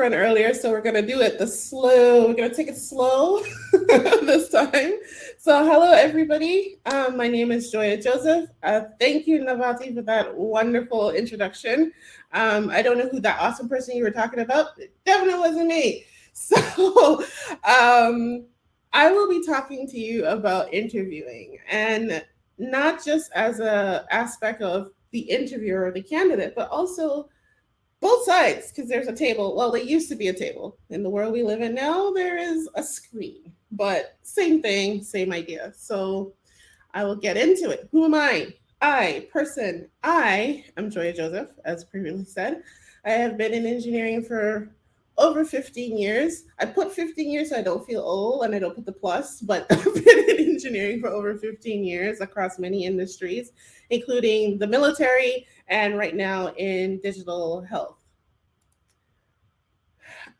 Earlier, so we're gonna do it we're gonna take it slow this time. So hello everybody. My name is Joya Joseph. Thank you, Navati, for that wonderful introduction. I don't know who that awesome person you were talking about. It definitely wasn't me. So I will be talking to you about interviewing, and not just as a aspect of the interviewer or the candidate, but also both sides, because there's a table. Well, there used to be a table. In the world we live in now, there is a screen, but same thing, same idea. So I will get into it. Who am I? I am Joya Joseph, as previously said. I have been in engineering for over 15 years. I put 15 years so I don't feel old and I don't put the plus, but I've been in engineering for over 15 years across many industries, including the military and right now in digital health.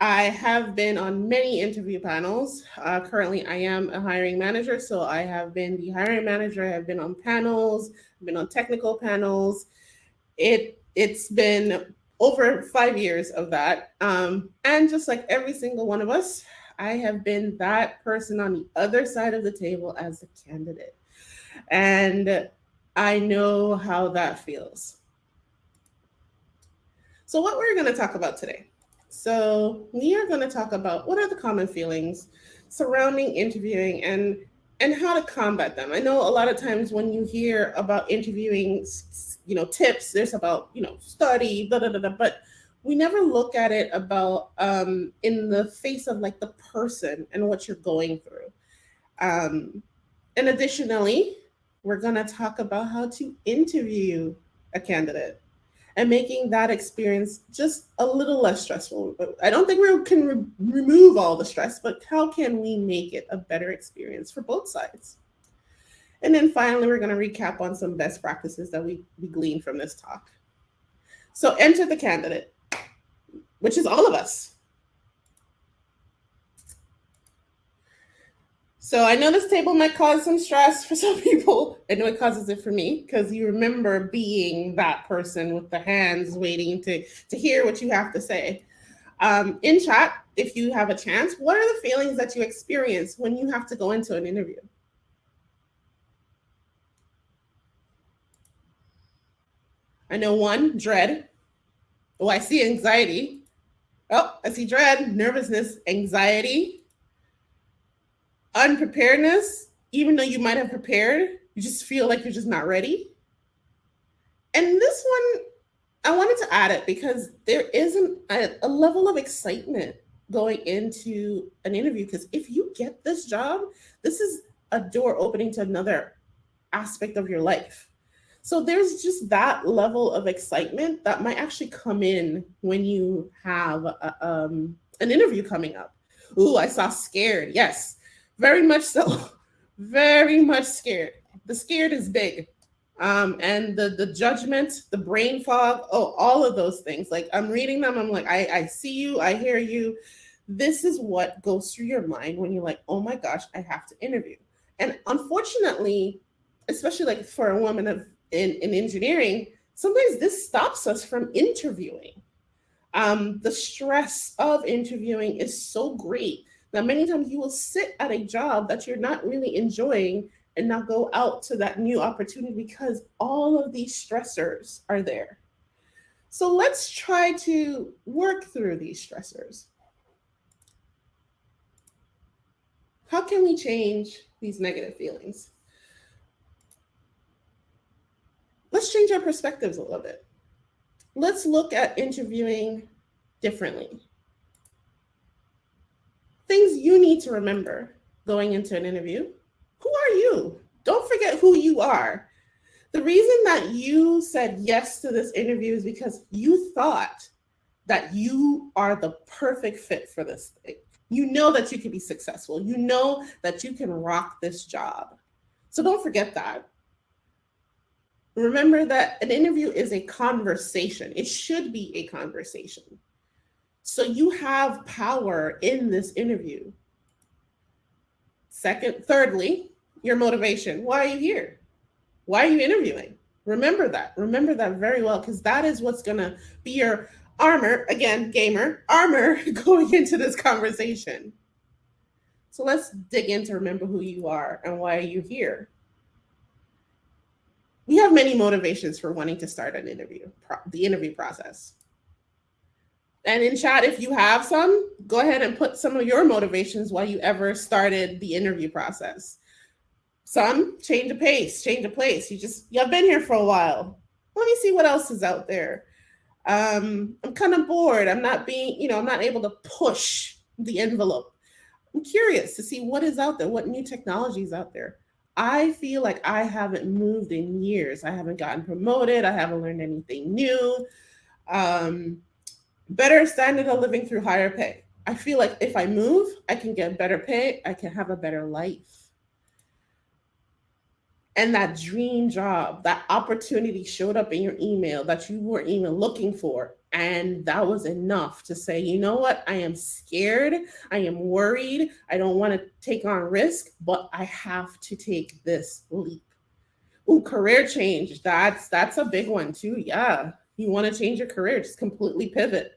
I have been on many interview panels. Currently, I am a hiring manager, so I have been the hiring manager. I have been on panels, I've been on technical panels. It's been over 5 years of that. And just like every single one of us, I have been that person on the other side of the table as a candidate. And I know how that feels. So what we're going to talk about today. So we are going to talk about what are the common feelings surrounding interviewing and how to combat them. I know a lot of times when you hear about interviewing, tips, there's about, study, blah, blah, blah, blah, but we never look at it about in the face of like the person and what you're going through. And additionally, we're going to talk about how to interview a candidate and making that experience just a little less stressful. But I don't think we can remove all the stress, but how can we make it a better experience for both sides? And then finally, we're going to recap on some best practices that we gleaned from this talk. So enter the candidate, which is all of us. So I know this table might cause some stress for some people. I know it causes it for me because you remember being that person with the hands waiting to hear what you have to say. In chat, if you have a chance, what are the feelings that you experience when you have to go into an interview? I know one, dread. Oh, I see anxiety. Oh, I see dread, nervousness, anxiety. Unpreparedness, even though you might have prepared, you just feel like you're just not ready. And this one, I wanted to add it because there isn't a level of excitement going into an interview, because if you get this job, this is a door opening to another aspect of your life. So there's just that level of excitement that might actually come in when you have an interview coming up. Ooh, I saw scared. Yes. Very much so. Very much scared. The scared is big. And the judgment, the brain fog, all of those things. Like I'm reading them, I'm like, I see you, I hear you. This is what goes through your mind when you're like, oh my gosh, I have to interview. And unfortunately, especially like for a woman in engineering, sometimes this stops us from interviewing. The stress of interviewing is so great. Now, many times you will sit at a job that you're not really enjoying and not go out to that new opportunity because all of these stressors are there. So let's try to work through these stressors. How can we change these negative feelings? Let's change our perspectives a little bit. Let's look at interviewing differently. Things you need to remember going into an interview. Who are you? Don't forget who you are. The reason that you said yes to this interview is because you thought that you are the perfect fit for this thing. You know that you can be successful. You know that you can rock this job. So don't forget that. Remember that an interview is a conversation. It should be a conversation. So you have power in this interview. Thirdly, your motivation. Why are you here? Why are you interviewing? Remember that very well, because that is what's going to be your armor, again, gamer, armor going into this conversation. So let's dig in to remember who you are and why you're here. We have many motivations for wanting to start an interview, the interview process. And in chat, if you have some, go ahead and put some of your motivations why you ever started the interview process. Some, change of pace, change of place. You've been here for a while. Let me see what else is out there. I'm kind of bored. I'm not able to push the envelope. I'm curious to see what is out there, what new technology is out there. I feel like I haven't moved in years. I haven't gotten promoted. I haven't learned anything new. Better standard of living through higher pay. I feel like if I move, I can get better pay. I can have a better life. And that dream job, that opportunity showed up in your email that you weren't even looking for. And that was enough to say, you know what? I am scared. I am worried. I don't want to take on risk, but I have to take this leap. Ooh, career change. That's a big one too. Yeah. You want to change your career, just completely pivot.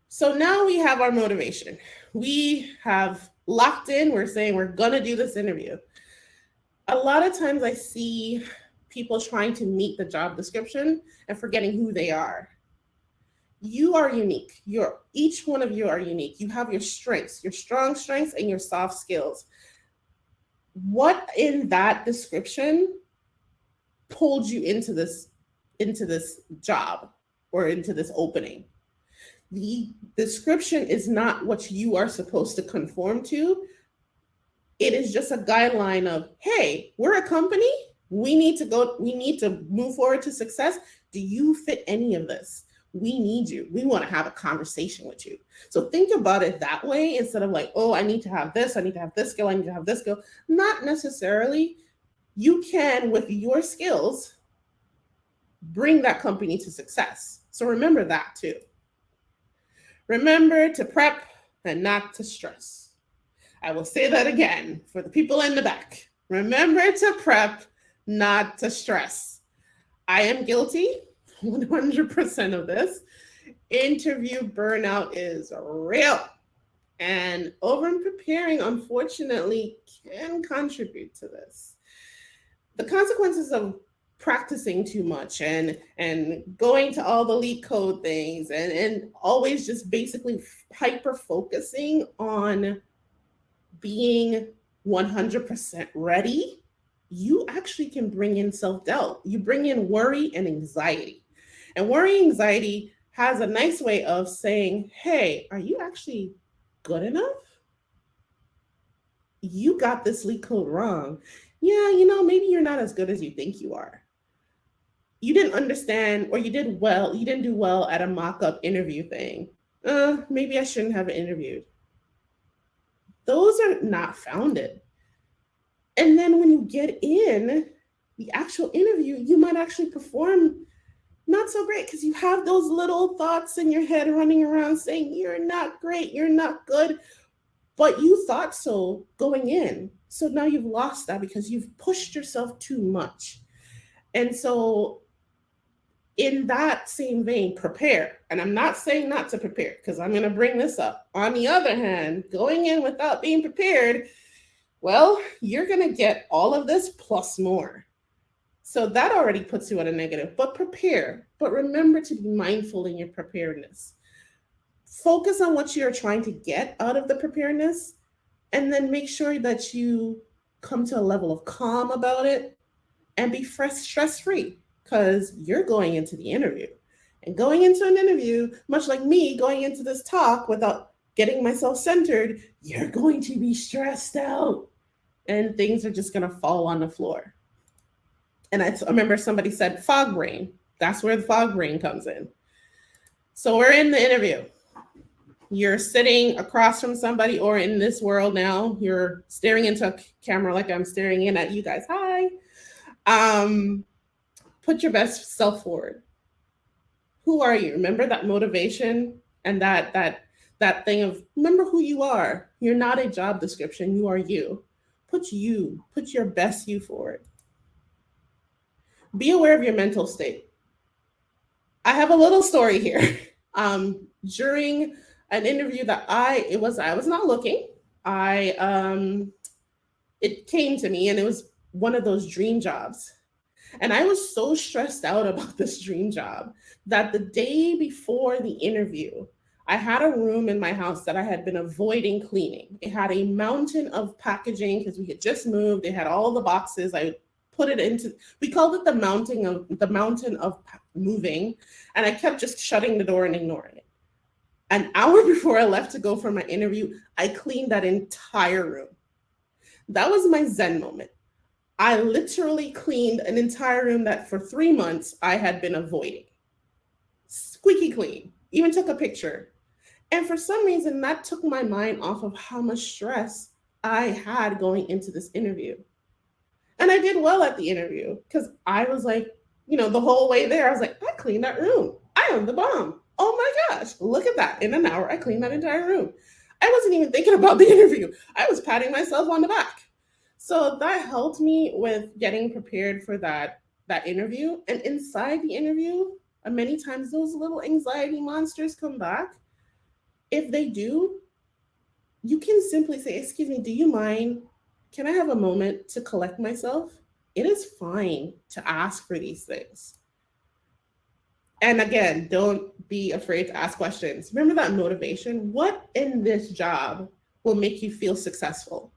So now we have our motivation. We have locked in. We're saying we're going to do this interview. A lot of times I see people trying to meet the job description and forgetting who they are. You are unique. Each one of you are unique. You have your strengths, your strong strengths and your soft skills. What in that description pulled you into this job or into this opening? The description is not what you are supposed to conform to. It is just a guideline of, hey, we're a company. We need to move forward to success. Do you fit any of this? We need you. We want to have a conversation with you. So think about it that way instead of like, oh, I need to have this. I need to have this skill. I need to have this skill. Not necessarily. You can, with your skills, bring that company to success. So remember that too. Remember to prep and not to stress. I will say that again for the people in the back. Remember to prep, not to stress. I am guilty 100% of this. Interview burnout is real. And over-preparing, unfortunately, can contribute to this. The consequences of practicing too much and going to all the LeetCode things and always just basically hyper focusing on being 100% ready, you actually can bring in self-doubt. You bring in worry and anxiety. And worry and anxiety has a nice way of saying, hey, are you actually good enough? You got this LeetCode wrong. Yeah, maybe you're not as good as you think you are. You didn't understand, or you didn't do well at a mock-up interview thing. Maybe I shouldn't have interviewed. Those are not founded. And then when you get in the actual interview, you might actually perform not so great because you have those little thoughts in your head running around saying, you're not great, you're not good, but you thought so going in. So now you've lost that because you've pushed yourself too much. And so in that same vein, prepare. And I'm not saying not to prepare because I'm going to bring this up. On the other hand, going in without being prepared, well, you're going to get all of this plus more. So that already puts you at a negative, but prepare. But remember to be mindful in your preparedness. Focus on what you're trying to get out of the preparedness, and then make sure that you come to a level of calm about it and be stress-free. Because you're going into the interview. And going into an interview, much like me going into this talk without getting myself centered, you're going to be stressed out. And things are just going to fall on the floor. And I remember somebody said fog brain. That's where the fog brain comes in. So we're in the interview. You're sitting across from somebody, or in this world now, you're staring into a camera like I'm staring in at you guys. Hi. Put your best self forward. Who are you? Remember that motivation and that thing of remember who you are. You're not a job description. You are you. Put your best you forward. Be aware of your mental state. I have a little story here. During an interview that I was not looking. It came to me, and it was one of those dream jobs. And I was so stressed out about this dream job that the day before the interview, I had a room in my house that I had been avoiding cleaning. It had a mountain of packaging because we had just moved. It had all the boxes. I put it into, we called it the mountain of moving. And I kept just shutting the door and ignoring it. An hour before I left to go for my interview, I cleaned that entire room. That was my Zen moment. I literally cleaned an entire room that for 3 months I had been avoiding. Squeaky clean. Even took a picture. And for some reason, that took my mind off of how much stress I had going into this interview. And I did well at the interview because I was like, the whole way there, I was like, I cleaned that room. I am the bomb. Oh my gosh, look at that. In an hour, I cleaned that entire room. I wasn't even thinking about the interview. I was patting myself on the back. So that helped me with getting prepared for that interview. And inside the interview, many times those little anxiety monsters come back. If they do, you can simply say, excuse me, do you mind? Can I have a moment to collect myself? It is fine to ask for these things. And again, don't be afraid to ask questions. Remember that motivation. What in this job will make you feel successful?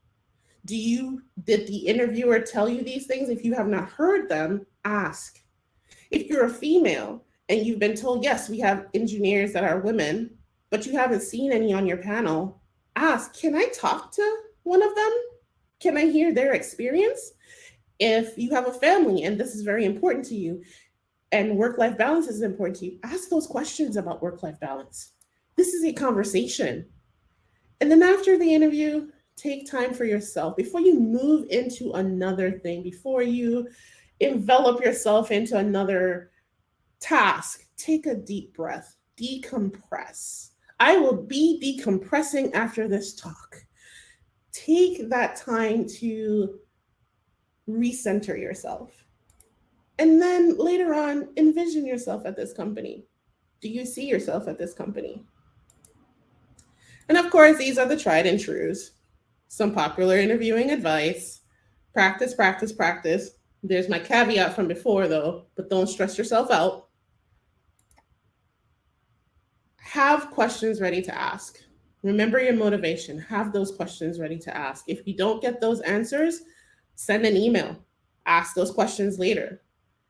Did the interviewer tell you these things? If you have not heard them, ask. If you're a female and you've been told, yes, we have engineers that are women, but you haven't seen any on your panel, ask, can I talk to one of them? Can I hear their experience? If you have a family and this is very important to you and work-life balance is important to you, ask those questions about work-life balance. This is a conversation. And then after the interview, take time for yourself before you move into another thing, before you envelop yourself into another task. Take a deep breath, decompress. I will be decompressing after this talk. Take that time to recenter yourself. And then later on, envision yourself at this company. Do you see yourself at this company? And of course, these are the tried and trues. Some popular interviewing advice. Practice, practice, practice. There's my caveat from before though, but don't stress yourself out. Have questions ready to ask. Remember your motivation. Have those questions ready to ask. If you don't get those answers, send an email. Ask those questions later.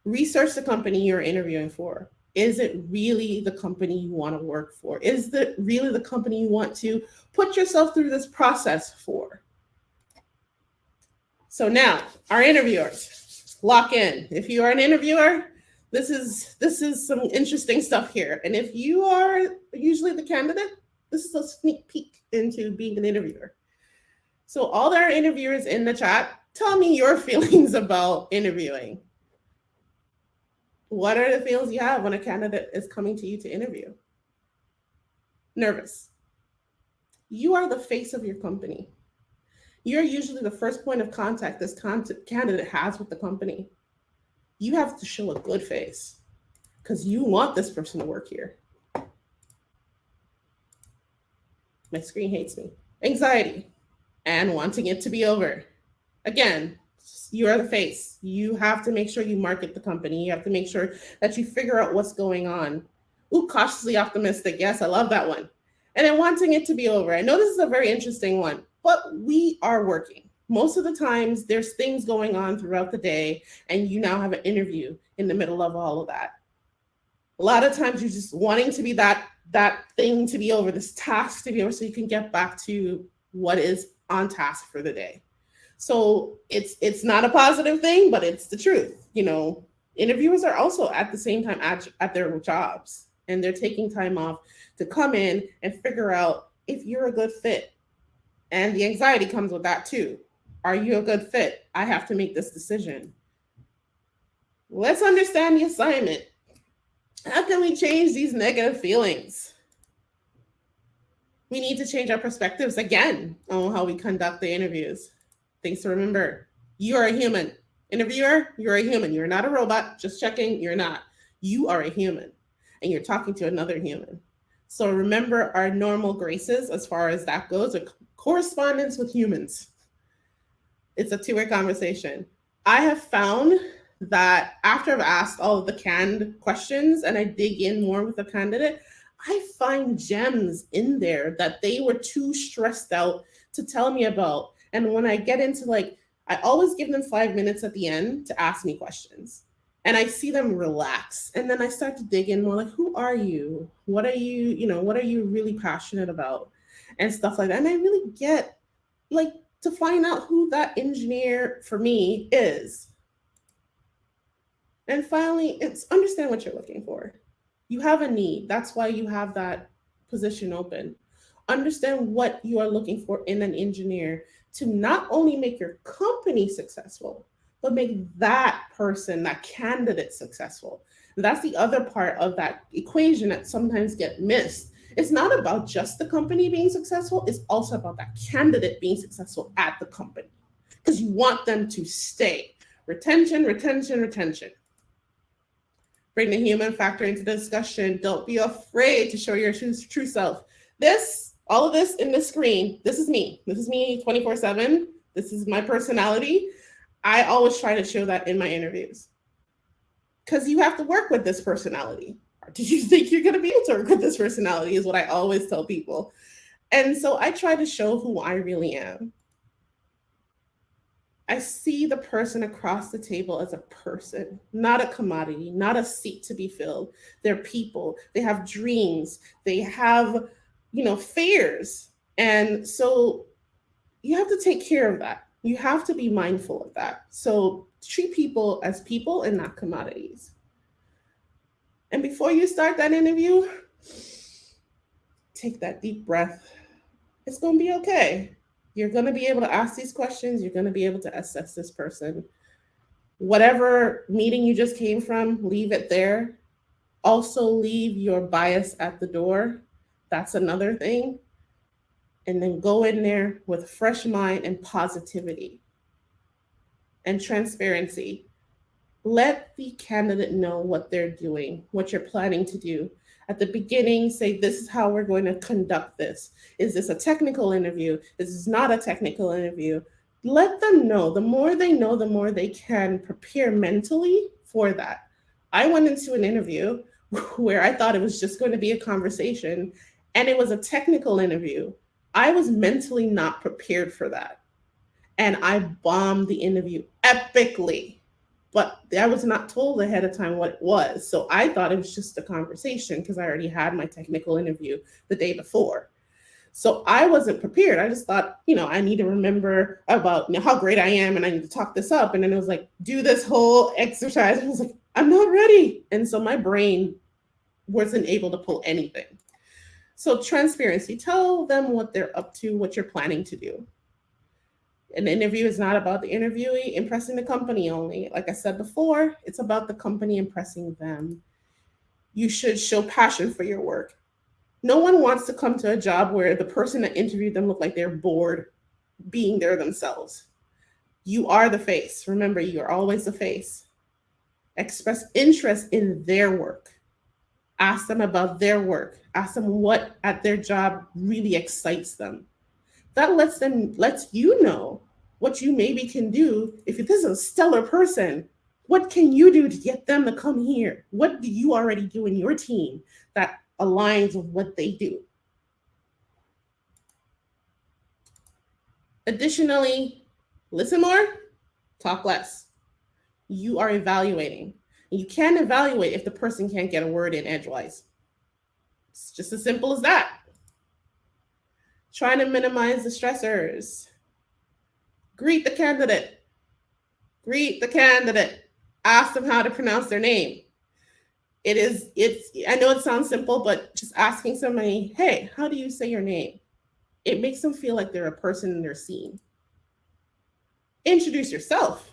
Research the company you're interviewing for. Is it really the company you want to work for? Is it really the company you want to put yourself through this process for? So now, our interviewers, lock in. If you are an interviewer, this is some interesting stuff here. And if you are usually the candidate, this is a sneak peek into being an interviewer. So all our interviewers in the chat, tell me your feelings about interviewing. What are the feelings you have when a candidate is coming to you to interview? Nervous. You are the face of your company. You're usually the first point of contact this candidate has with the company. You have to show a good face because you want this person to work here. My screen hates me. Anxiety and wanting it to be over. Again, you are the face. You have to make sure you market the company. You have to make sure that you figure out what's going on. Ooh, cautiously optimistic. Yes, I love that one. And then wanting it to be over. I know this is a very interesting one, but we are working. Most of the times there's things going on throughout the day and you now have an interview in the middle of all of that. A lot of times you're just wanting to be that thing to be over, this task to be over so you can get back to what is on task for the day. So it's not a positive thing, but it's the truth. Interviewers are also at the same time at their jobs and they're taking time off to come in and figure out if you're a good fit. And the anxiety comes with that too. Are you a good fit? I have to make this decision. Let's understand the assignment. How can we change these negative feelings? We need to change our perspectives again on how we conduct the interviews. Things to remember. You are a human. Interviewer, you're a human. You're not a robot. Just checking, you're not. You are a human. and you're talking to another human. So remember our normal graces as far as that goes, a correspondence with humans. It's a two-way conversation. I have found that after I've asked all of the canned questions and I dig in more with the candidate, I find gems in there that they were too stressed out to tell me about. And when I get into like, I always give them 5 minutes at the end to ask me questions. And I see them relax. And then I start to dig in more like, who are you? What are you, what are you really passionate about? And stuff like that. And I really get like to find out who that engineer for me is. And finally, it's understand what you're looking for. You have a need. That's why you have that position open. Understand what you are looking for in an engineer to not only make your company successful, but make that person, that candidate successful. That's the other part of that equation that sometimes get missed. It's not about just the company being successful, it's also about that candidate being successful at the company because you want them to stay. Retention, retention, retention. Bring the human factor into the discussion. Don't be afraid to show your true self. All of this in the screen, this is me. This is me 24/7. This is my personality. I always try to show that in my interviews because you have to work with this personality. Or do you think you're going to be able to work with this personality is what I always tell people. And so I try to show who I really am. I see the person across the table as a person, not a commodity, not a seat to be filled. They're people. They have dreams. They have, fears. And so you have to take care of that. You have to be mindful of that. So treat people as people and not commodities. And before you start that interview, take that deep breath. It's going to be okay. You're going to be able to ask these questions. You're going to be able to assess this person. Whatever meeting you just came from, leave it there. Also leave your bias at the door. That's another thing. And then go in there with a fresh mind and positivity and transparency. Let the candidate know what they're doing, what you're planning to do. At the beginning, say, this is how we're going to conduct this. Is this a technical interview? This is not a technical interview. Let them know. The more they know, the more they can prepare mentally for that. I went into an interview where I thought it was just going to be a conversation, and it was a technical interview. I was mentally not prepared for that. And I bombed the interview epically. But I was not told ahead of time what it was. So I thought it was just a conversation because I already had my technical interview the day before. So I wasn't prepared. I just thought, I need to remember about how great I am and I need to talk this up. And then it was like, do this whole exercise. I was like, I'm not ready. And so my brain wasn't able to pull anything. So transparency, tell them what they're up to, what you're planning to do. An interview is not about the interviewee impressing the company only. Like I said before, it's about the company impressing them. You should show passion for your work. No one wants to come to a job where the person that interviewed them look like they're bored being there themselves. You are the face. Remember, you are always the face. Express interest in their work. Ask them about their work. Ask them what at their job really excites them. That lets you know what you maybe can do. If this is a stellar person, what can you do to get them to come here? What do you already do in your team that aligns with what they do? Additionally, listen more, talk less. You are evaluating. And you can't evaluate if the person can't get a word in edgewise. It's just as simple as that. Trying to minimize the stressors. Greet the candidate. Greet the candidate. Ask them how to pronounce their name. I know it sounds simple, but just asking somebody, hey, how do you say your name? It makes them feel like they're a person in their scene. Introduce yourself.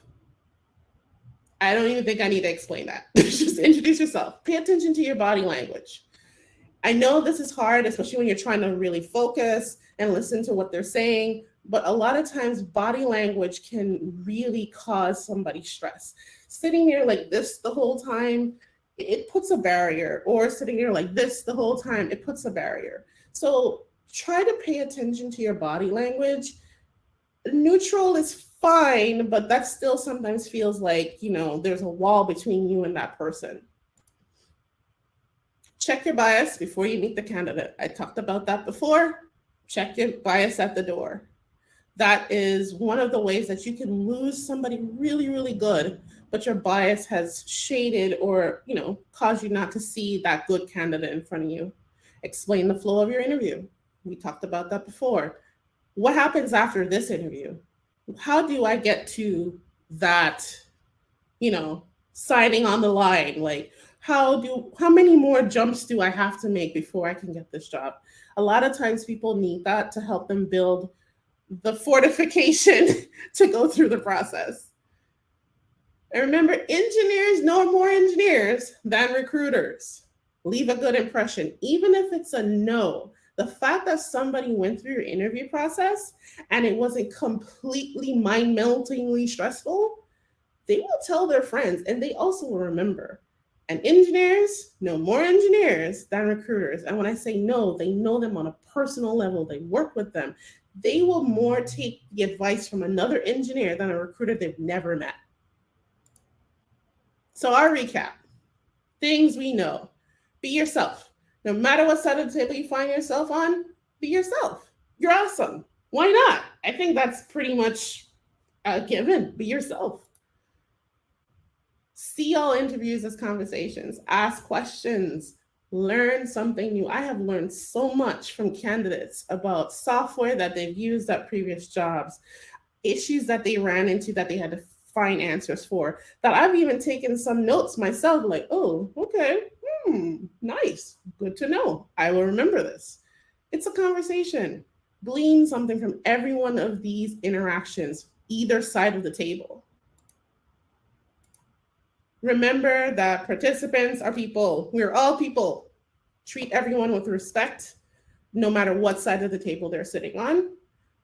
I don't even think I need to explain that. Just introduce yourself. Pay attention to your body language. I know this is hard, especially when you're trying to really focus and listen to what they're saying, but a lot of times body language can really cause somebody stress. Sitting there like this the whole time it puts a barrier, or sitting there like this the whole time, it puts a barrier. So try to pay attention to your body language. Neutral is fine, but that still sometimes feels like, there's a wall between you and that person. Check your bias before you meet the candidate. I talked about that before. Check your bias at the door. That is one of the ways that you can lose somebody really, really good, but your bias has shaded or, caused you not to see that good candidate in front of you. Explain the flow of your interview. We talked about that before. What happens after this interview? How do I get to that, signing on the line? Like, how many more jumps do I have to make before I can get this job? A lot of times people need that to help them build the fortification to go through the process. And remember, engineers know more engineers than recruiters. Leave a good impression, even if it's a no. The fact that somebody went through your interview process and it wasn't completely mind-meltingly stressful, they will tell their friends, and they also will remember. And engineers know more engineers than recruiters. And when I say no, they know them on a personal level. They work with them. They will more take the advice from another engineer than a recruiter they've never met. So our recap, things we know. Be yourself. No matter what side of the table you find yourself on, be yourself. You're awesome. Why not? I think that's pretty much a given. Be yourself. See all interviews as conversations. Ask questions. Learn something new. I have learned so much from candidates about software that they've used at previous jobs, issues that they ran into that they had to find answers for, that I've even taken some notes myself, like, oh, okay, nice, good to know. I will remember this. It's a conversation. Glean something from every one of these interactions, either side of the table. Remember that participants are people. We're all people. Treat everyone with respect, no matter what side of the table they're sitting on.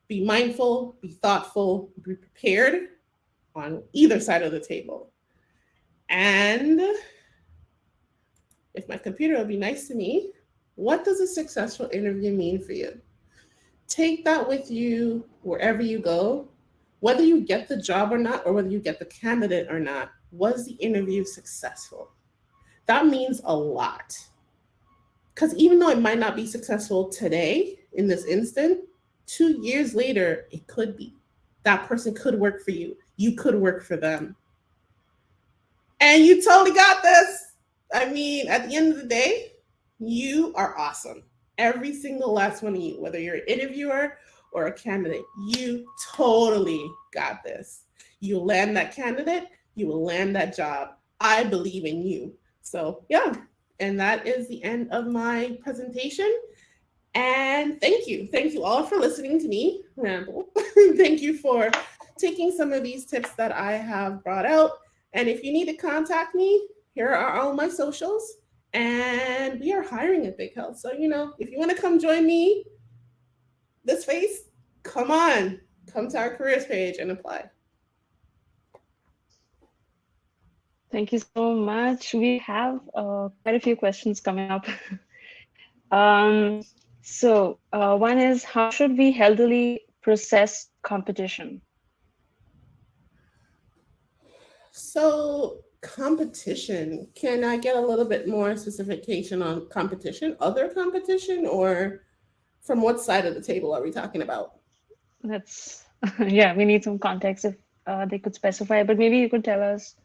Be mindful, be thoughtful, be prepared on either side of the table. And if my computer will be nice to me, what does a successful interview mean for you? Take that with you wherever you go, whether you get the job or not, or whether you get the candidate or not. Was the interview successful? That means a lot. Because even though it might not be successful today in this instant, 2 years later, it could be. That person could work for you. You could work for them. And you totally got this. I mean, at the end of the day, you are awesome. Every single last one of you, whether you're an interviewer or a candidate, you totally got this. You land that candidate, you will land that job. I believe in you. So yeah, and that is the end of my presentation. And thank you. Thank you all for listening to me ramble. Thank you for taking some of these tips that I have brought out. And if you need to contact me, here are all my socials. And we are hiring at Big Health. So, if you want to come join me, this face, come on. Come to our careers page and apply. Thank you so much. We have quite a few questions coming up. So one is, how should we healthily process competition? So competition, can I get a little bit more specification on competition, other competition, or from what side of the table are we talking about? That's, yeah, we need some context if they could specify, but maybe you could tell us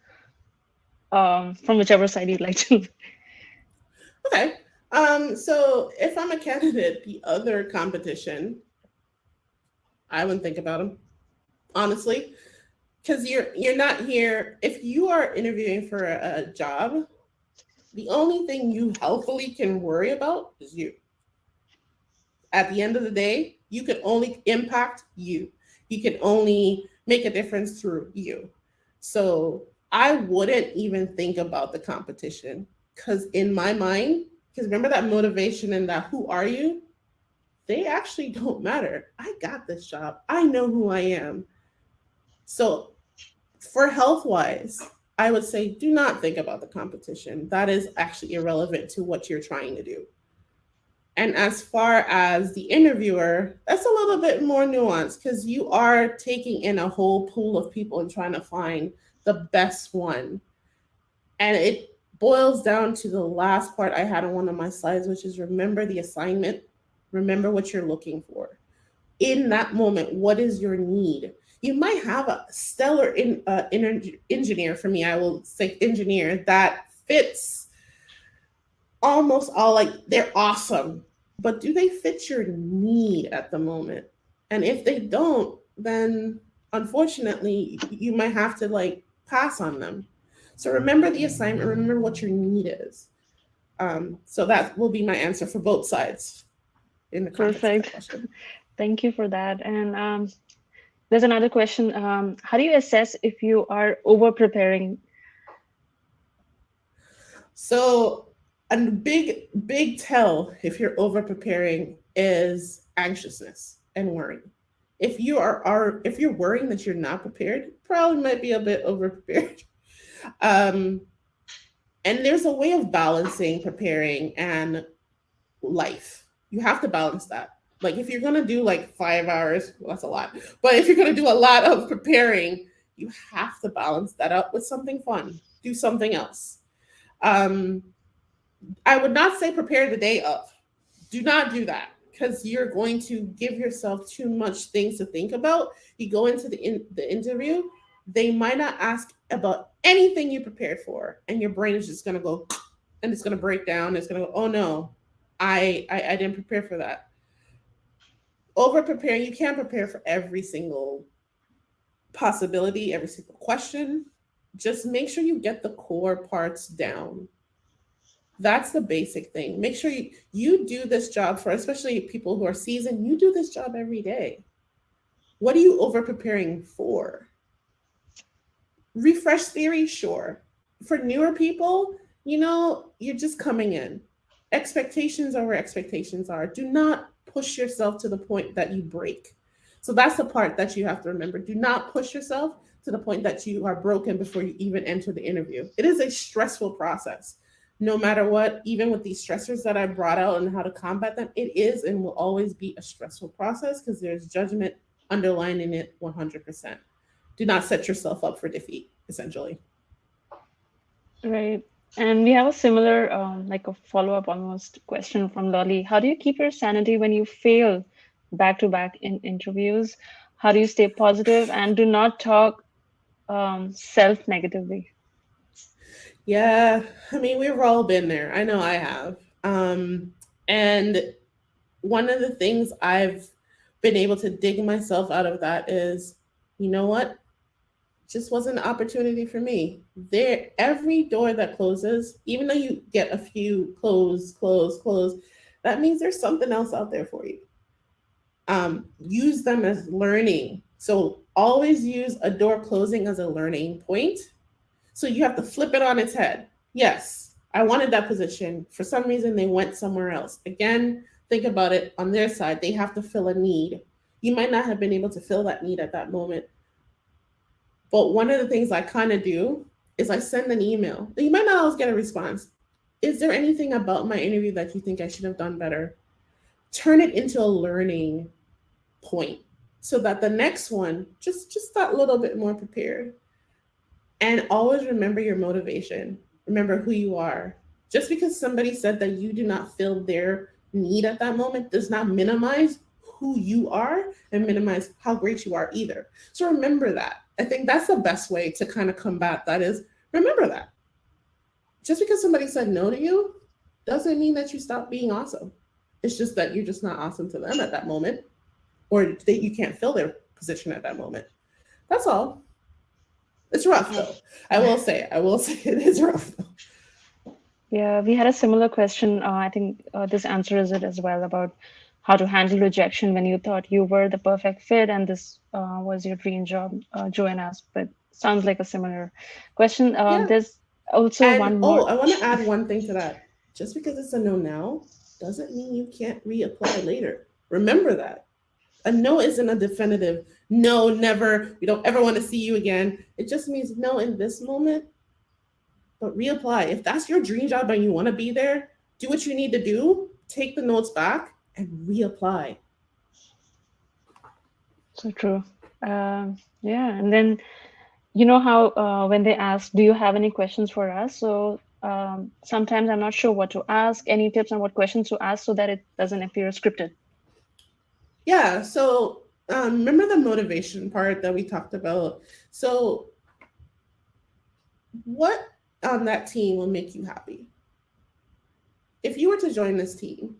from whichever side you'd like to. Okay. So if I'm a candidate, the other competition, I wouldn't think about them, honestly, because you're not here. If you are interviewing for a job, the only thing you healthily can worry about is you. At the end of the day, you can only impact you. You can only make a difference through you. So I wouldn't even think about the competition, because in my mind, because remember that motivation and that who are you, they actually don't matter. I got this job. I know who I am. So for health wise, I would say do not think about the competition. That is actually irrelevant to what you're trying to do. And as far as the interviewer, that's a little bit more nuanced because you are taking in a whole pool of people and trying to find the best one. And it boils down to the last part I had on one of my slides, which is remember the assignment, remember what you're looking for. In that moment, what is your need? You might have a stellar engineer, for me, I will say engineer, that fits almost all, like they're awesome, but do they fit your need at the moment? And if they don't, then unfortunately you might have to like pass on them. So remember the assignment, remember what your need is. So that will be my answer for both sides in the context of that Perfect. question. Thank you for that. And there's another question. How do you assess if you are over preparing? So a big tell if you're over preparing is anxiousness and worry. If you are if you're worrying that you're not prepared, probably might be a bit over prepared. Um, and there's a way of balancing preparing and life. You have to balance that. Like if you're gonna do like 5 hours, well, that's a lot. But if you're gonna do a lot of preparing, you have to balance that out with something fun. Do something else. Um, I would not say prepare the day of. Do not do that because you're going to give yourself too much things to think about. You go into the interview, they might not ask about anything you prepared for, and your brain is just going to go and it's going to break down. It's going to go, oh no, I didn't prepare for that. Over preparing, you can't prepare for every single possibility, every single question. Just make sure you get the core parts down. That's the basic thing. Make sure you do this job for, especially people who are seasoned, you do this job every day. What are you over preparing for? Refresh theory, sure. For newer people, you're just coming in. Expectations are where expectations are. Do not push yourself to the point that you break. So that's the part that you have to remember. Do not push yourself to the point that you are broken before you even enter the interview. It is a stressful process. No matter what, even with these stressors that I brought out and how to combat them, it is and will always be a stressful process because there's judgment underlining it 100%. Do not set yourself up for defeat, essentially. Right. And we have a similar, like a follow-up almost question from Lolly. How do you keep your sanity when you fail back to back in interviews? How do you stay positive and do not talk self-negatively? Yeah, I mean, we've all been there. I know I have. And one of the things I've been able to dig myself out of that is, you know what? Just wasn't an opportunity for me. There, every door that closes, even though you get a few close, that means there's something else out there for you. Use them as learning. So always use a door closing as a learning point. So you have to flip it on its head. Yes, I wanted that position. For some reason, they went somewhere else. Again, think about it on their side. They have to fill a need. You might not have been able to fill that need at that moment. But one of the things I kind of do is I send an email. You might not always get a response. Is there anything about my interview that you think I should have done better? Turn it into a learning point so that the next one just that little bit more prepared. And always remember your motivation. Remember who you are. Just because somebody said that you do not fill their need at that moment does not minimize who you are and minimize how great you are either. So remember that. I think that's the best way to kind of combat that is remember that. Just because somebody said no to you doesn't mean that you stop being awesome. It's just that you're just not awesome to them at that moment or that you can't fill their position at that moment. That's all. It's rough though. I will say it is rough though. Yeah, we had a similar question. I think this answers it as well about how to handle rejection when you thought you were the perfect fit and this was your dream job. Joanne asked, but sounds like a similar question. Yeah. There's also And one oh, more. I want to add one thing to that. Just because it's a no now doesn't mean you can't reapply later. Remember that. A no isn't a definitive no, never, we don't ever want to see you again. It just means no in this moment. but reapply. If that's your dream job and you want to be there, do what you need to do, take the notes back and reapply. So true. Yeah, and then you know how when they ask, "Do you have any questions for us?" So sometimes I'm not sure what to ask. Any tips on what questions to ask so that it doesn't appear scripted? Yeah. So remember the motivation part that we talked about. So what on that team will make you happy? If you were to join this team,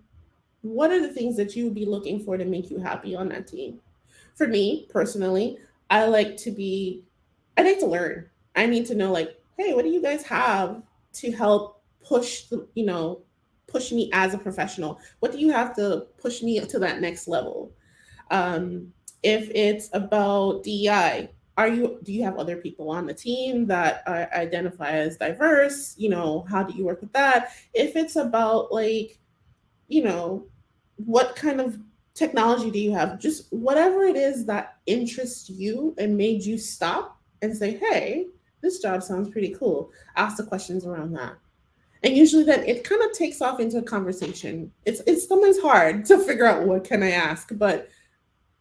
what are the things that you would be looking for to make you happy on that team? For me personally, I like to be, I like to learn. I need to know, like, hey, what do you guys have to help push the, push me as a professional? What do you have to push me to that next level? If it's about DEI, do you have other people on the team that identify as diverse? How do you work with that? If it's about like, you know, what kind of technology do you have? Just whatever it is that interests you and made you stop and say, hey, this job sounds pretty cool. Ask the questions around that. And usually then it kind of takes off into a conversation. It's sometimes hard to figure out what can I ask, but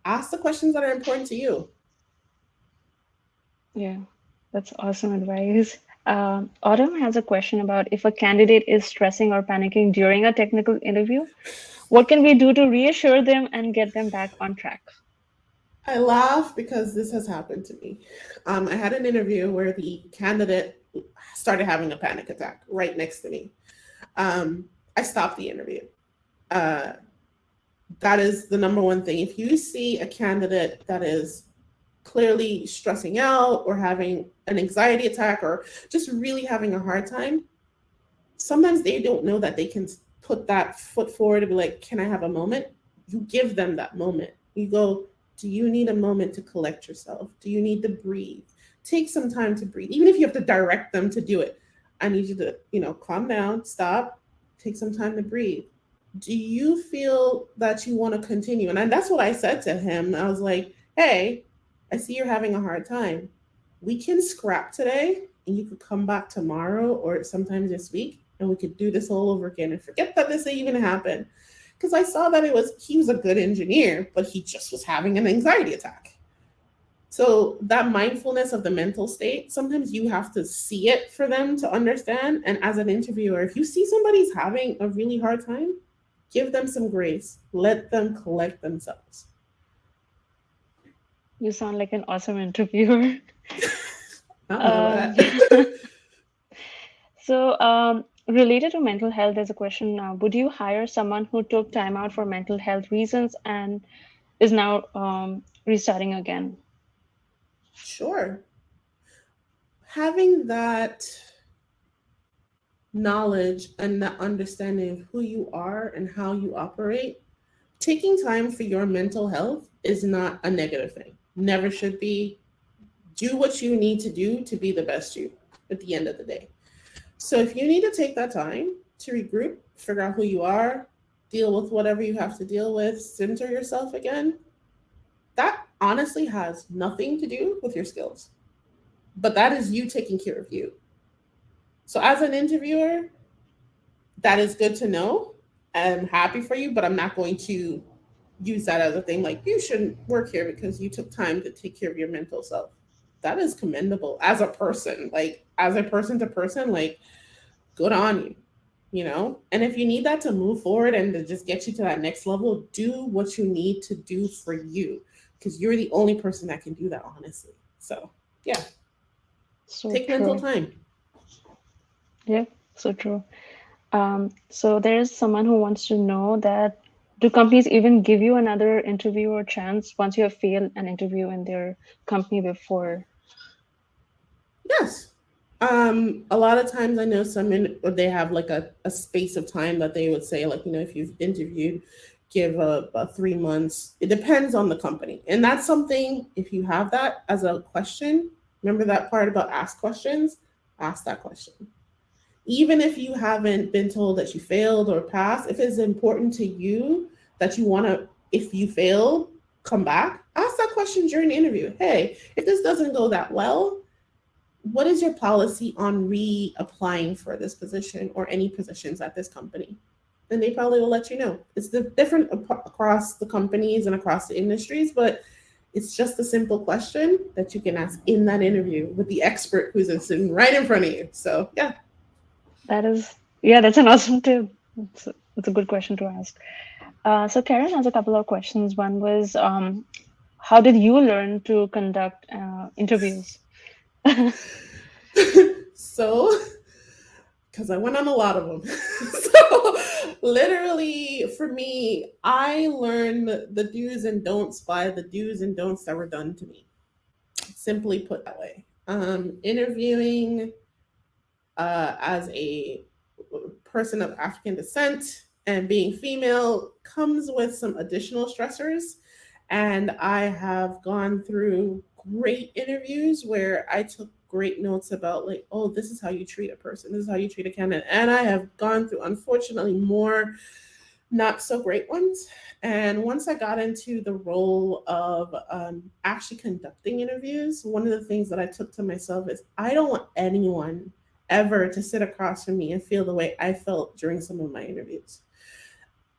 ask the questions that are important to you. Yeah, that's awesome advice. Autumn has a question about if a candidate is stressing or panicking during a technical interview, what can we do to reassure them and get them back on track? I laugh because this has happened to me. I had an interview where the candidate started having a panic attack right next to me. I stopped the interview. Uh, that is the number one thing. If you see a candidate that is clearly stressing out or having an anxiety attack or just really having a hard time, sometimes they don't know that they can put that foot forward and be like, can I have a moment? You give them that moment. You go, do you need a moment to collect yourself? Do you need to breathe? Take some time to breathe, even if you have to direct them to do it. I need you to, calm down, stop, take some time to breathe. Do you feel that you want to continue? And that's what I said to him. I was like, hey, I see you're having a hard time. We can scrap today and you could come back tomorrow or sometime this week and we could do this all over again and forget that this even happened. Because I saw that he was a good engineer, but he just was having an anxiety attack. So that mindfulness of the mental state, sometimes you have to see it for them to understand. And as an interviewer, if you see somebody's having a really hard time, give them some grace. Let them collect themselves. You sound like an awesome interviewer. I don't know Um, that. so, related to mental health, there's a question now. Would you hire someone who took time out for mental health reasons and is now restarting again? Sure. Having that knowledge and that understanding of who you are and how you operate, taking time for your mental health is not a negative thing. Never should be. Do what you need to do to be the best you at the end of the day. So if you need to take that time to regroup, figure out who you are, deal with whatever you have to deal with, center yourself again, that honestly has nothing to do with your skills. But that is you taking care of you. So as an interviewer, that is good to know. I'm happy for you, but I'm not going to use that as a thing like you shouldn't work here because you took time to take care of your mental self. That is commendable as a person, like as a person to person, like good on you, And if you need that to move forward and to just get you to that next level, do what you need to do for you because you're the only person that can do that, honestly. So, yeah, So take mental true. time. Yeah, so true. So there's someone who wants to know that do companies even give you another interview or chance once you have failed an interview in their company before? Yes. A lot of times I know or they have like a space of time that they would say, like, if you've interviewed, give a 3 months. It depends on the company. And that's something, if you have that as a question, remember that part about ask questions, ask that question. Even if you haven't been told that you failed or passed, if it's important to you that you want to, if you fail, come back, ask that question during the interview. Hey, if this doesn't go that well, what is your policy on reapplying for this position or any positions at this company? And they probably will let you know. It's different across the companies and across the industries, but it's just a simple question that you can ask in that interview with the expert who's sitting right in front of you. So yeah. That is, yeah, that's an awesome tip. It's a good question to ask. So Karen has a couple of questions. One was, how did you learn to conduct interviews? So, because I went on a lot of them. So, literally, for me, I learned the do's and don'ts by the do's and don'ts that were done to me. Simply put that way. Interviewing as a person of African descent and being female comes with some additional stressors. And I have gone through great interviews where I took great notes about, like, oh, this is how you treat a person, this is how you treat a candidate. And I have gone through, unfortunately, more not so great ones. And once I got into the role of actually conducting interviews, one of the things that I took to myself is I don't want anyone ever to sit across from me and feel the way I felt during some of my interviews.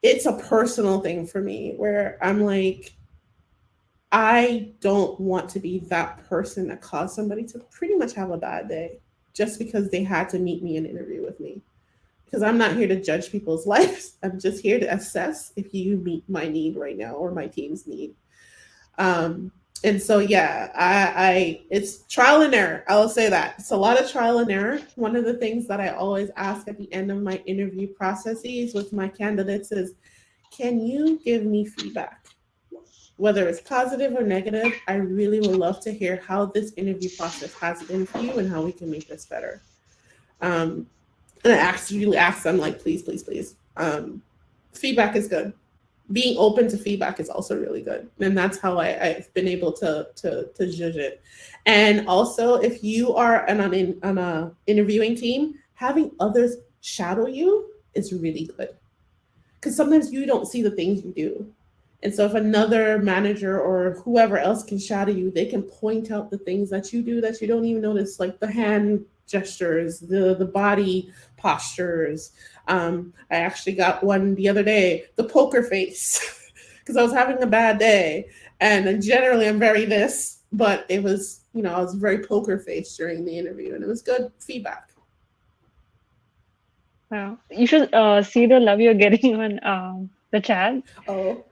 It's a personal thing for me where I'm like, I don't want to be that person that caused somebody to pretty much have a bad day just because they had to meet me and interview with me. Because I'm not here to judge people's lives. I'm just here to assess if you meet my need right now or my team's need. Um, and so, yeah, I it's trial and error. I will say that it's a lot of trial and error. One of the things that I always ask at the end of my interview processes with my candidates is, can you give me feedback? Whether it's positive or negative, I really would love to hear how this interview process has been for you and how we can make this better. Um, and I actually ask them, like, please, please, please. Feedback is good. Being open to feedback is also really good, and that's how I've been able to judge it. And also, if you are on a interviewing team, having others shadow you is really good because sometimes you don't see the things you do. And so if another manager or whoever else can shadow you, they can point out the things that you do that you don't even notice, like the hand gestures, the body postures. I actually got one the other day, the poker face, because I was having a bad day. And generally I'm very this, but it was, I was very poker face during the interview and it was good feedback. Wow. You should see the love you're getting on the chat. Oh,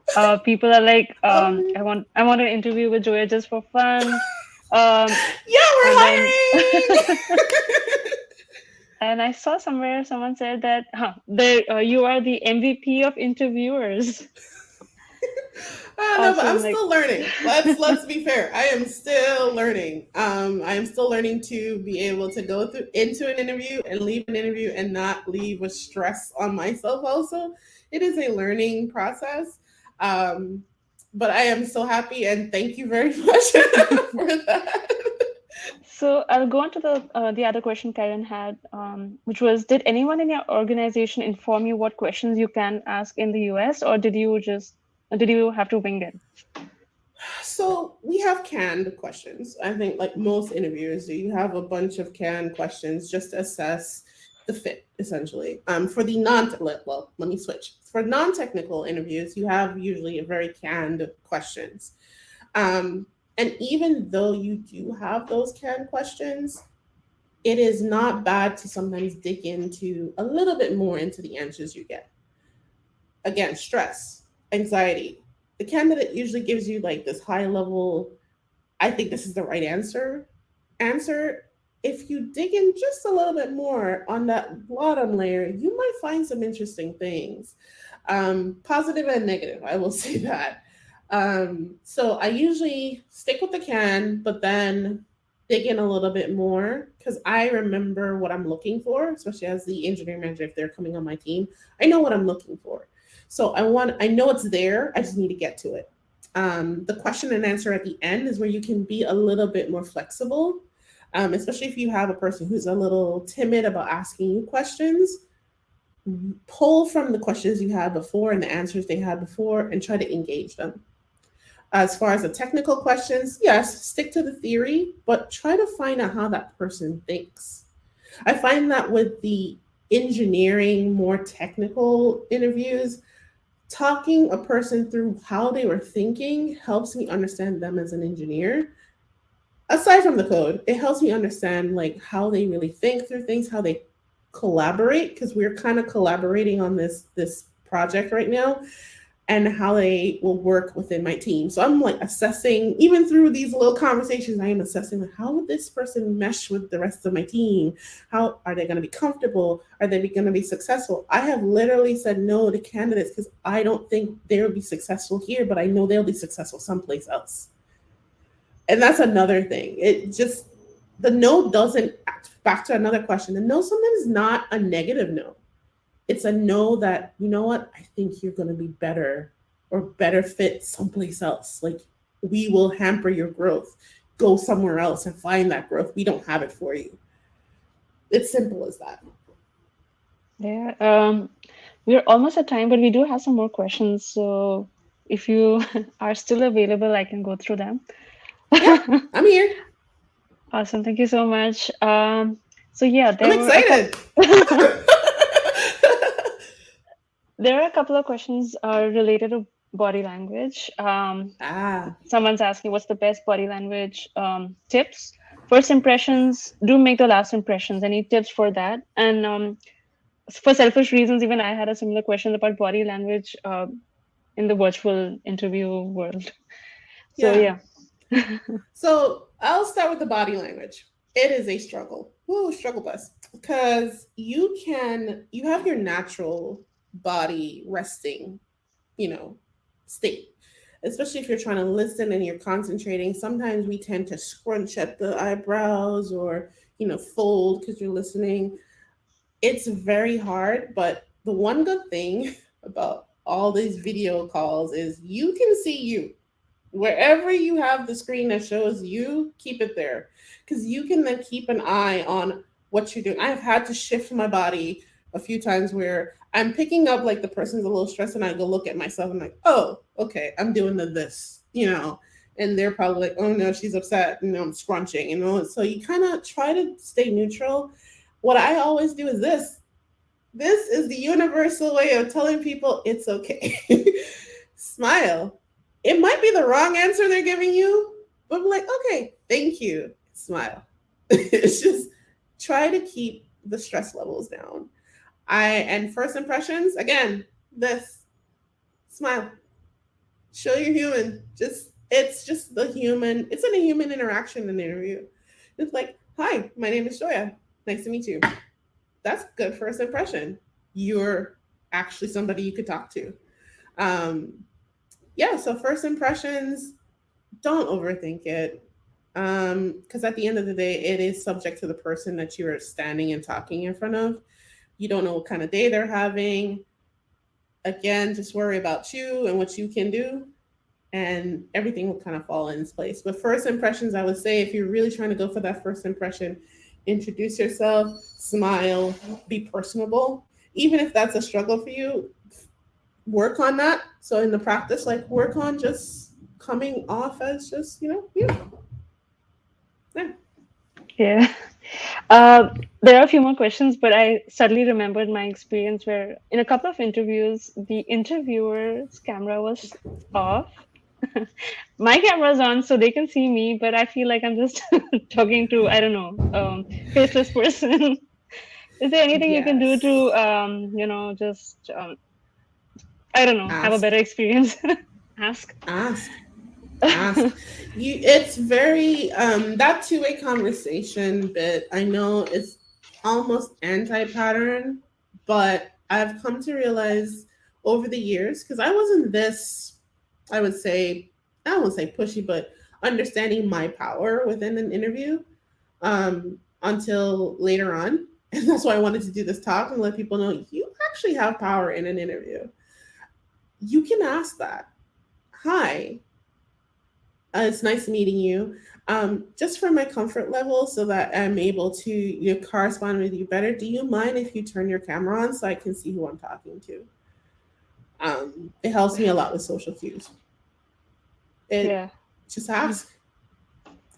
People are like, um, I want an interview with Joya just for fun. Um, yeah, we're and then hiring. and I saw somewhere someone said that you are the MVP of interviewers. I don't know, but I'm Awesome. Like, still learning. Let's be fair. I am still learning. I am still learning to be able to go through into an interview and leave an interview and not leave with stress on myself. Also, it is a learning process. Um, but I am so happy and thank you very much for that. so I'll go on to the other question Karen had, which was, did anyone in your organization inform you what questions you can ask in the US, or did you have to wing it? So we have canned questions. I think like most interviewers do, you have a bunch of canned questions just to assess the fit, essentially. For the let me switch. For non-technical interviews, you have usually a very canned questions. And even though you do have those canned questions, it is not bad to sometimes dig into a little bit more into the answers you get. Again, stress, anxiety. The candidate usually gives you like this high level, I think this is the right answer. If you dig in just a little bit more on that bottom layer, you might find some interesting things. Positive and negative, I will say that. So I usually stick with the can, but then dig in a little bit more because I remember what I'm looking for, especially as the engineering manager, if they're coming on my team, I know what I'm looking for. So I know it's there. I just need to get to it. The question and answer at the end is where you can be a little bit more flexible, especially if you have a person who's a little timid about asking you questions. Pull from the questions you had before and the answers they had before and try to engage them. As far as the technical questions, yes, stick to the theory, but try to find out how that person thinks. I find that with the engineering, more technical interviews, talking a person through how they were thinking helps me understand them as an engineer. Aside from the code, it helps me understand like how they really think through things, how they collaborate, because we're kind of collaborating on this project right now, and how they will work within my team. So I'm like assessing, even through these little conversations, I am assessing like, how would this person mesh with the rest of my team? How are they going to be comfortable? Are they going to be successful? I have literally said no to candidates because I don't think they'll be successful here, but I know they'll be successful someplace else. And that's another thing. It just, the no doesn't, back to another question, the no sometimes is not a negative no. It's a no that, you know what, I think you're going to be better or better fit someplace else. Like, we will hamper your growth. Go somewhere else and find that growth. We don't have it for you. It's simple as that. Yeah. We're almost at time, but we do have some more questions. So if you are still available, I can go through them. Yeah, I'm here. Awesome. Thank you so much. So yeah, I'm excited. There are a couple of questions related to body language. Ah, Someone's asking, what's the best body language tips? First impressions do make the last impressions. Any tips for that? And for selfish reasons, even I had a similar question about body language in the virtual interview world. So yeah. yeah. So I'll start with the body language. It is a struggle. Woo, struggle bus. Because you have your natural body resting, you know, state. Especially if you're trying to listen and you're concentrating. Sometimes we tend to scrunch at the eyebrows or, fold because you're listening. It's very hard, but the one good thing about all these video calls is you can see you. Wherever you have the screen that shows you, keep it there because you can then keep an eye on what you're doing. I've had to shift my body a few times where I'm picking up like the person's a little stressed and I go look at myself and I'm like, oh, okay, I'm doing this, and they're probably like, oh no, she's upset, I'm scrunching. So you kind of try to stay neutral. What I always do is this. This is the universal way of telling people it's okay. Smile. It might be the wrong answer they're giving you, but I'm like, okay, thank you. Smile. It's just try to keep the stress levels down. And first impressions, again, this smile. Show you're human. It's just the human, it's in a human interaction in an interview. It's like, hi, my name is Joya. Nice to meet you. That's good first impression. You're actually somebody you could talk to. Um, yeah, so first impressions, don't overthink it. Because at the end of the day, it is subject to the person that you are standing and talking in front of. You don't know what kind of day they're having. Again, just worry about you and what you can do, and everything will kind of fall in its place. But first impressions, I would say, if you're really trying to go for that first impression, introduce yourself, smile, be personable. Even if that's a struggle for you, work on that. So in the practice, like work on just coming off as just, you. Yeah. Yeah. There are a few more questions, but I suddenly remembered my experience where in a couple of interviews, the interviewer's camera was off. My camera's on, so they can see me, but I feel like I'm just talking to, I don't know, faceless person. Is there anything you can do Yes. to, just, I don't know, have a Ask. better experience? Ask. Ask. Ask. It's very that two-way conversation bit, I know it's almost anti-pattern, but I've come to realize over the years, because I wasn't this, I would say, I don't want to say pushy, but understanding my power within an interview until later on. And that's why I wanted to do this talk and let people know you actually have power in an interview. You can ask that. Hi, it's nice meeting you. Just for my comfort level, so that I'm able to correspond with you better. Do you mind if you turn your camera on so I can see who I'm talking to? It helps me a lot with social cues. It Yeah. just ask.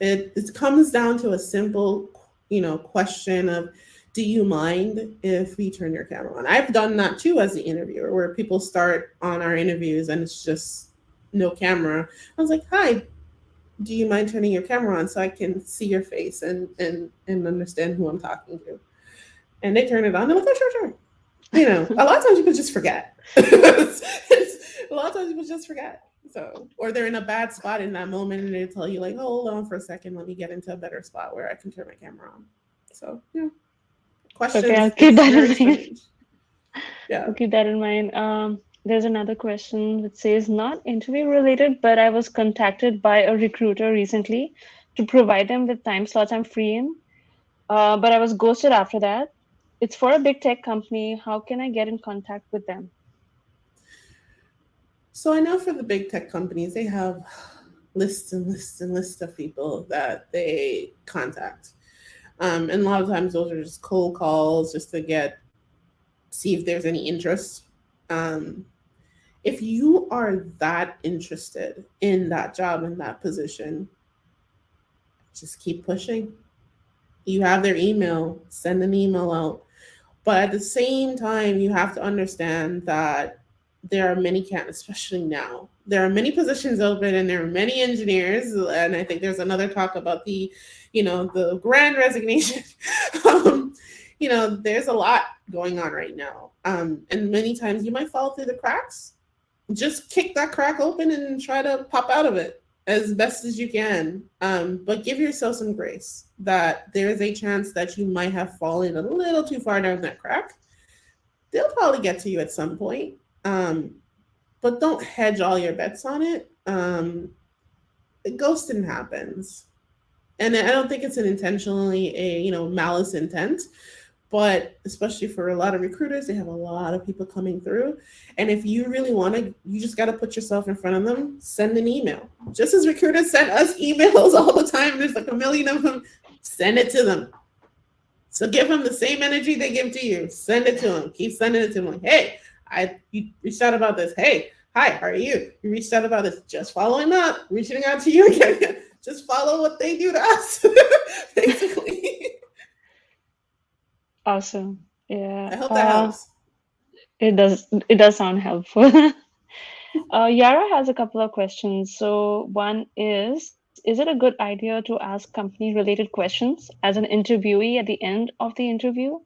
It comes down to a simple, question of, do you mind if we turn your camera on? I've done that too as the interviewer, where people start on our interviews and it's just no camera. I was like, hi, do you mind turning your camera on so I can see your face and understand who I'm talking to? And they turn it on. They're like, oh, sure, sure. A lot of times people just forget. A lot of times people just forget. So, or they're in a bad spot in that moment and they tell you, like, oh, hold on for a second, let me get into a better spot where I can turn my camera on. So, yeah, Okay, I'll questions, keep it's that in very mind. strange. Yeah. I'll keep that in mind. There's another question that says, not interview related, but I was contacted by a recruiter recently to provide them with time slots I'm free in. But I was ghosted after that. It's for a big tech company. How can I get in contact with them? So I know for the big tech companies, they have lists and lists and lists of people that they contact. And a lot of times those are just cold calls just to see if there's any interest. Um, if you are that interested in that job and that position, just keep pushing. You have their email, send an email out. But at the same time, you have to understand that there are many candidates, especially now. There are many positions open and there are many engineers. And I think there's another talk about the grand resignation. um, there's a lot going on right now. And many times you might fall through the cracks. Just kick that crack open and try to pop out of it as best as you can. But give yourself some grace that there is a chance that you might have fallen a little too far down that crack. They'll probably get to you at some point. But don't hedge all your bets on it. Ghosting happens. And I don't think it's an intentionally malice intent, but especially for a lot of recruiters, they have a lot of people coming through. And if you really want to, you just got to put yourself in front of them, send an email. Just as recruiters send us emails all the time, there's like a million of them, send it to them. So give them the same energy they give to you. Send it to them. Keep sending it to them. Like, hey, you reached out about this. Hey, hi, how are you? You reached out about this. Just following up, reaching out to you again. Just follow what they do to us, basically. Awesome. Yeah. I hope that helps. It does. It does sound helpful. Yara has a couple of questions. So one is it a good idea to ask company-related questions as an interviewee at the end of the interview?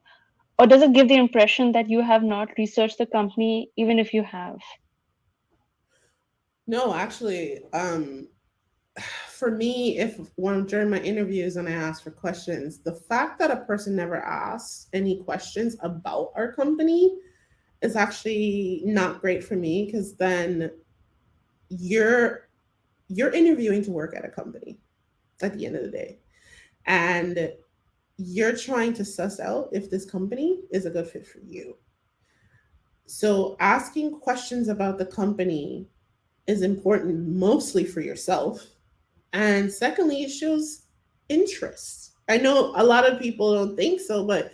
Or does it give the impression that you have not researched the company, even if you have? No, actually, for me, if when during my interviews and I ask for questions, the fact that a person never asks any questions about our company is actually not great for me because then you're you're interviewing to work at a company at the end of the day. And you're trying to suss out if this company is a good fit for you. So asking questions about the company is important mostly for yourself. And secondly, it shows interest. I know a lot of people don't think so, but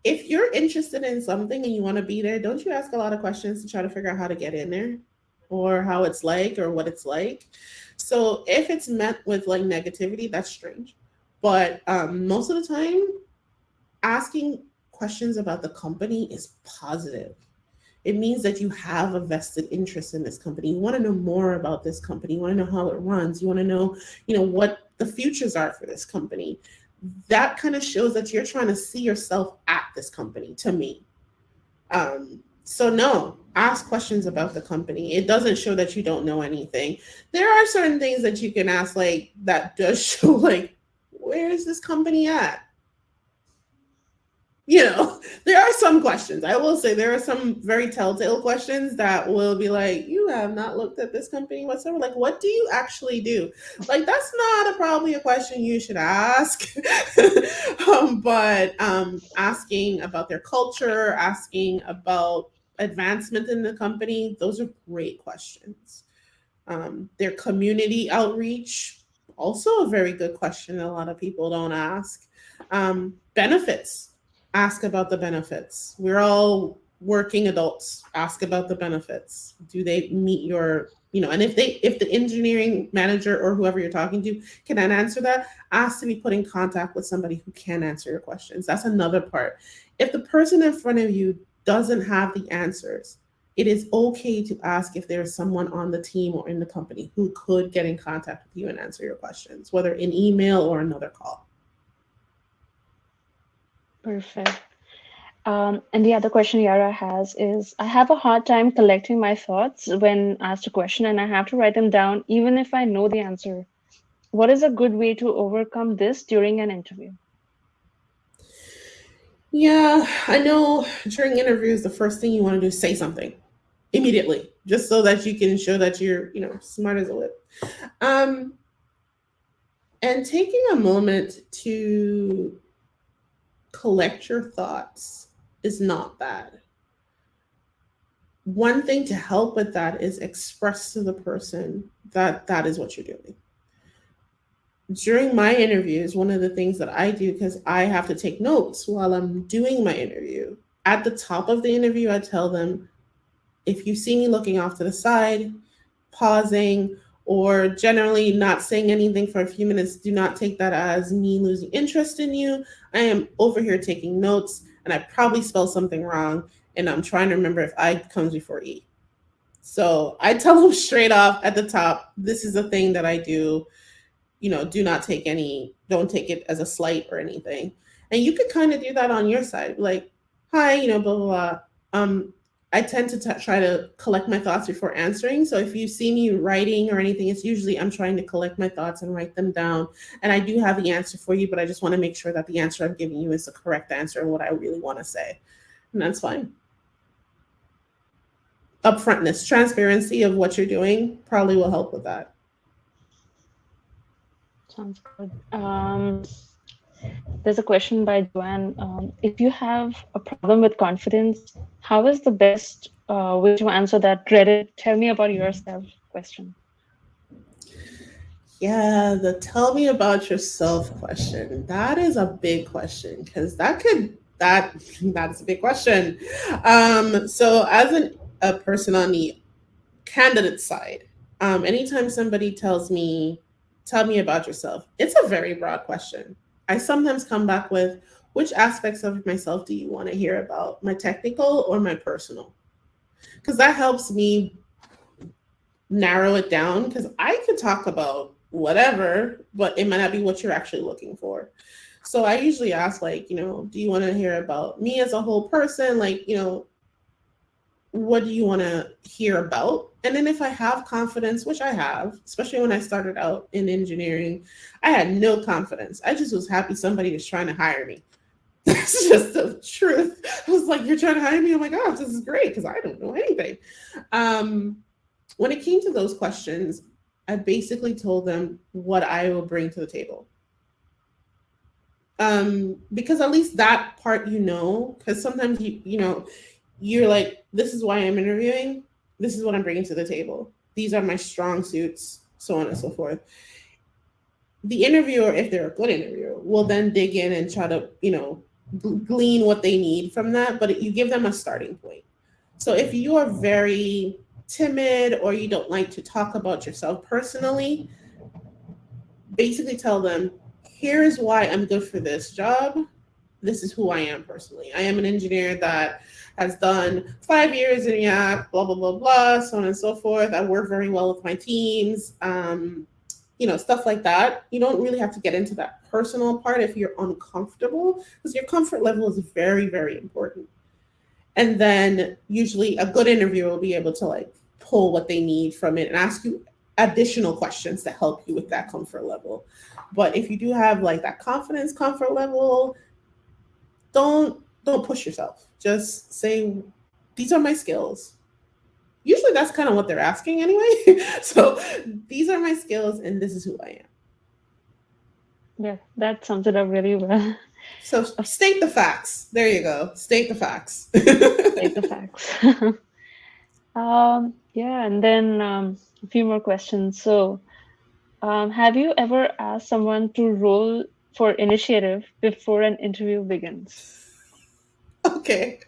if you're interested in something and you want to be there, don't you ask a lot of questions to try to figure out how to get in there or how it's like or what it's like? So if it's met with like negativity, that's strange. But most of the time, asking questions about the company is positive. It means that you have a vested interest in this company. You want to know more about this company. You want to know how it runs. You want to know, what the futures are for this company. That kind of shows that you're trying to see yourself at this company, to me. So no, ask questions about the company. It doesn't show that you don't know anything. There are certain things that you can ask, like that does show, like, where is this company at? There are some questions. I will say there are some very telltale questions that will be like, you have not looked at this company whatsoever. Like, what do you actually do? Like, that's not probably a question you should ask. But asking about their culture, asking about advancement in the company, those are great questions. Their community outreach, also a very good question a lot of people don't ask. Benefits, ask about the benefits. We're all working adults, ask about the benefits. Do they meet your, and if the engineering manager or whoever you're talking to cannot answer that, ask to be put in contact with somebody who can answer your questions. That's another part. If the person in front of you doesn't have the answers, it is okay to ask if there's someone on the team or in the company who could get in contact with you and answer your questions, whether in email or another call. Perfect. And the other question Yara has is, I have a hard time collecting my thoughts when asked a question, and I have to write them down even if I know the answer. What is a good way to overcome this during an interview? Yeah, I know during interviews, the first thing you want to do is say something immediately, just so that you can show that you're, smart as a whip. Um, and taking a moment to collect your thoughts is not bad. One thing to help with that is express to the person that that is what you're doing. During my interviews, one of the things that I do, because I have to take notes while I'm doing my interview, at the top of the interview, I tell them, if you see me looking off to the side, pausing, or generally not saying anything for a few minutes, do not take that as me losing interest in you. I am over here taking notes, and I probably spelled something wrong, and I'm trying to remember if I comes before E. So I tell them straight off at the top, this is a thing that I do. Do not don't take it as a slight or anything. And you could kind of do that on your side, like, hi, blah, blah, blah. I tend to try to collect my thoughts before answering. So if you see me writing or anything, it's usually I'm trying to collect my thoughts and write them down. And I do have the answer for you, but I just want to make sure that the answer I'm giving you is the correct answer and what I really want to say. And that's fine. Upfrontness, transparency of what you're doing probably will help with that. Sounds good. There's a question by Joanne. If you have a problem with confidence, how is the best way to answer that dreaded "tell me about yourself" question? Yeah, the tell me about yourself question. That is a big question because that's a big question. So as a person on the candidate side, anytime somebody tells me, tell me about yourself, it's a very broad question. I sometimes come back with, which aspects of myself do you want to hear about? My technical or my personal? Because that helps me narrow it down because I could talk about whatever, but it might not be what you're actually looking for. So I usually ask, like, do you want to hear about me as a whole person? Like, what do you want to hear about? And then if I have confidence, which I have, especially when I started out in engineering, I had no confidence. I just was happy somebody was trying to hire me. That's just the truth. I was like, you're trying to hire me? Oh my gosh, this is great because I don't know anything. Um, when it came to those questions, I basically told them what I will bring to the table. Because at least that part, because sometimes you're like, this is why I'm interviewing. This is what I'm bringing to the table. These are my strong suits, so on and so forth. The interviewer, if they're a good interviewer, will then dig in and try to, glean what they need from that. But you give them a starting point. So if you are very timid or you don't like to talk about yourself personally, basically tell them, here's why I'm good for this job. This is who I am personally. I am an engineer that has done 5 years in React, blah, blah, blah, blah, so on and so forth. I work very well with my teams, stuff like that. You don't really have to get into that personal part if you're uncomfortable, because your comfort level is very, very important. And then usually a good interviewer will be able to like pull what they need from it and ask you additional questions to help you with that comfort level. But if you do have like that confidence comfort level, don't push yourself. Just say, these are my skills. Usually that's kind of what they're asking anyway. So these are my skills and this is who I am. Yeah, that sums it up really well. So state the facts. There you go. State the facts. State the facts. Yeah, and then a few more questions. So, have you ever asked someone to roll for initiative before an interview begins? Okay.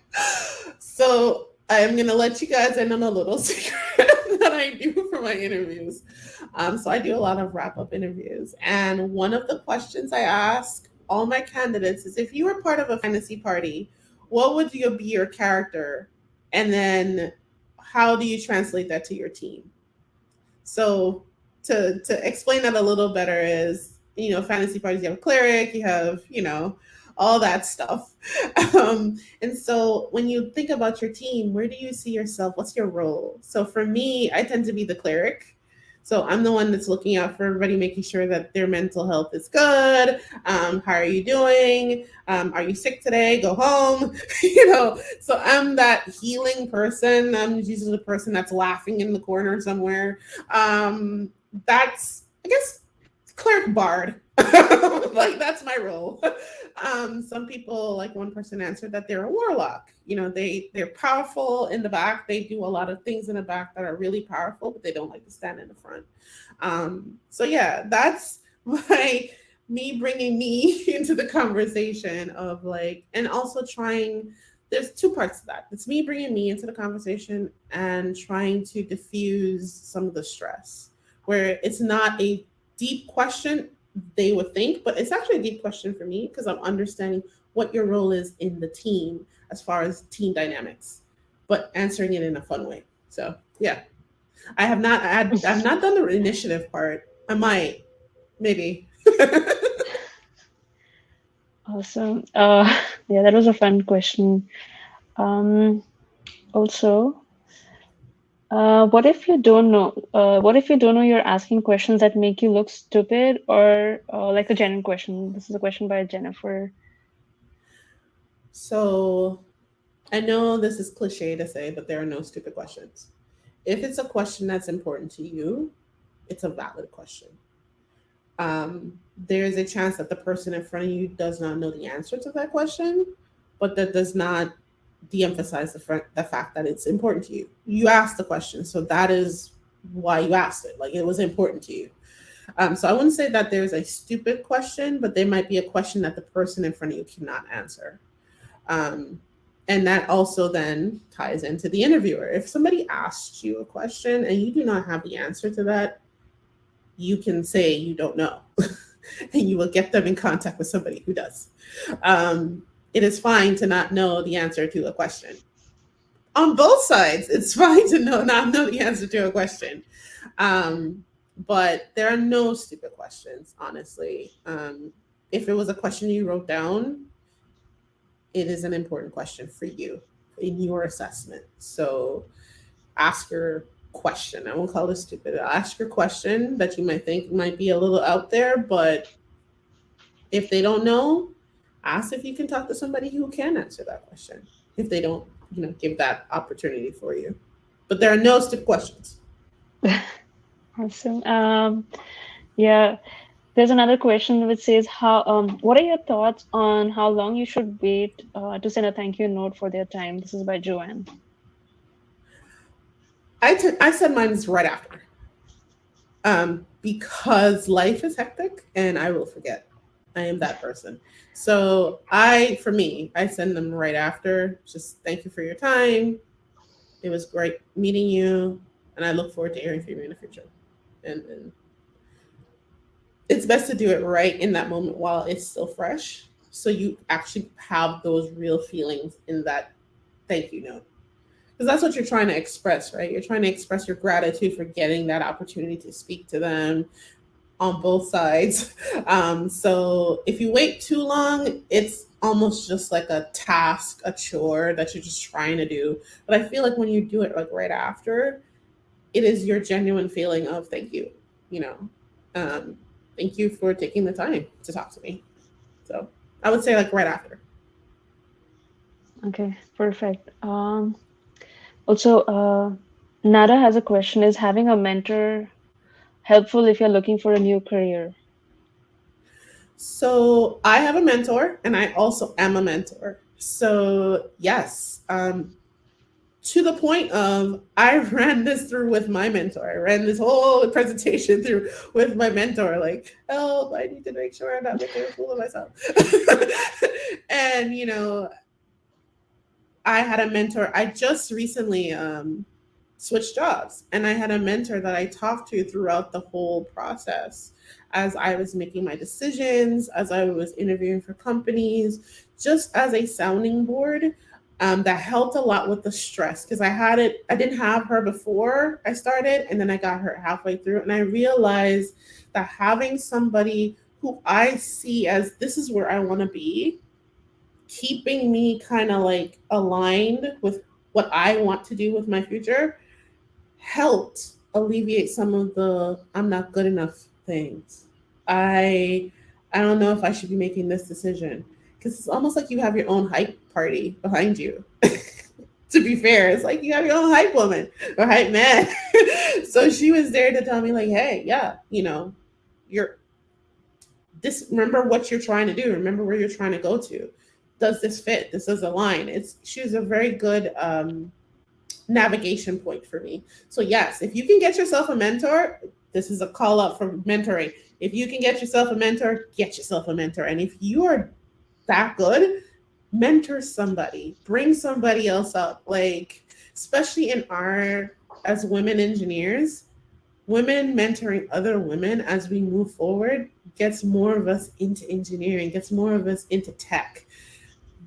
So I'm gonna let you guys in on a little secret that I do for my interviews. So I do a lot of wrap up interviews, and one of the questions I ask all my candidates is, if you were part of a fantasy party, what would you be your character, and then how do you translate that to your team? So to explain that a little better is, fantasy parties, you have a cleric, you have, all that stuff. And so when you think about your team, where do you see yourself? What's your role? So for me, I tend to be the cleric. So I'm the one that's looking out for everybody, making sure that their mental health is good. How are you doing? Are you sick today? Go home. So I'm that healing person. I'm usually the person that's laughing in the corner somewhere. That's, I guess, cleric bard. Like, that's my role. Some people, like one person answered that they're a warlock. They're powerful in the back. They do a lot of things in the back that are really powerful, but they don't like to stand in the front. So yeah, that's my me bringing me into the conversation of, like, and also trying. There's two parts to that. It's me bringing me into the conversation and trying to diffuse some of the stress, where it's not a deep question they would think, but it's actually a deep question for me because I'm understanding what your role is in the team as far as team dynamics, but answering it in a fun way. So yeah, I've not done the initiative part. I might, maybe. Awesome. Yeah, that was a fun question. Um, Also, what if you don't know? What if you don't know you're asking questions that make you look stupid, or like a genuine question? This is a question by Jennifer. So I know this is cliche to say, but there are no stupid questions. If it's a question that's important to you, it's a valid question. There is a chance that the person in front of you does not know the answer to that question, but that does not de-emphasize the fact that it's important to you. You asked the question, so that is why you asked it. Like, it was important to you. So I wouldn't say that there's a stupid question, but there might be a question that the person in front of you cannot answer. Um, and that also then ties into the interviewer. If somebody asks you a question and you do not have the answer to that, you can say you don't know, and you will get them in contact with somebody who does. It is fine to not know the answer to a question. On both sides, it's fine to not know the answer to a question. Um, but there are no stupid questions, honestly. If it was a question you wrote down, it is an important question for you in your assessment. So ask your question. I won't call it stupid. Ask your question that you might think might be a little out there, but if they don't know, ask if you can talk to somebody who can answer that question. If they don't, give that opportunity for you. But there are no stupid questions. Awesome. Yeah, there's another question which says, "How? What are your thoughts on how long you should wait to send a thank you note for their time?" This is by Joanne. I said mine is right after, because life is hectic and I will forget. I am that person. So for me, I send them right after. Just thank you for your time. It was great meeting you, and I look forward to hearing from you in the future. And it's best to do it right in that moment while it's still fresh, so you actually have those real feelings in that thank you note. Because that's what you're trying to express, right? You're trying to express your gratitude for getting that opportunity to speak to them on both sides. So if you wait too long, it's almost just like a task, a chore that you're just trying to do. But I feel like when you do it like right after, it is your genuine feeling of thank you. You know, um, thank you for taking the time to talk to me. So I would say like right after. Okay, perfect. Also, Nada has a question: is having a mentor helpful if you're looking for a new career? So I have a mentor, and I also am a mentor. So yes, to the point of I ran this through with my mentor. I ran this whole presentation through with my mentor. Like, help! I need to make sure I'm not making a fool of myself. And I had a mentor. I just recently switched jobs, and I had a mentor that I talked to throughout the whole process as I was making my decisions, as I was interviewing for companies, just as a sounding board. That helped a lot with the stress because I didn't have her before I started, and then I got her halfway through, and I realized that having somebody who I see as this is where I want to be, keeping me kind of like aligned with what I want to do with my future helped alleviate some of the I'm not good enough things. I I don't know if I should be making this decision because it's almost like you have your own hype party behind you. To be fair, it's like you have your own hype woman or hype man. So she was there to tell me like, hey, yeah, you're this remember what you're trying to do, remember where you're trying to go to, does this fit, this does align. It's She was a very good navigation point for me. So yes, if you can get yourself a mentor, this is a call out for mentoring. If you can get yourself a mentor, get yourself a mentor. And if you are that good, mentor somebody, bring somebody else up. Like, especially in our as women engineers, women mentoring other women as we move forward gets more of us into engineering, gets more of us into tech.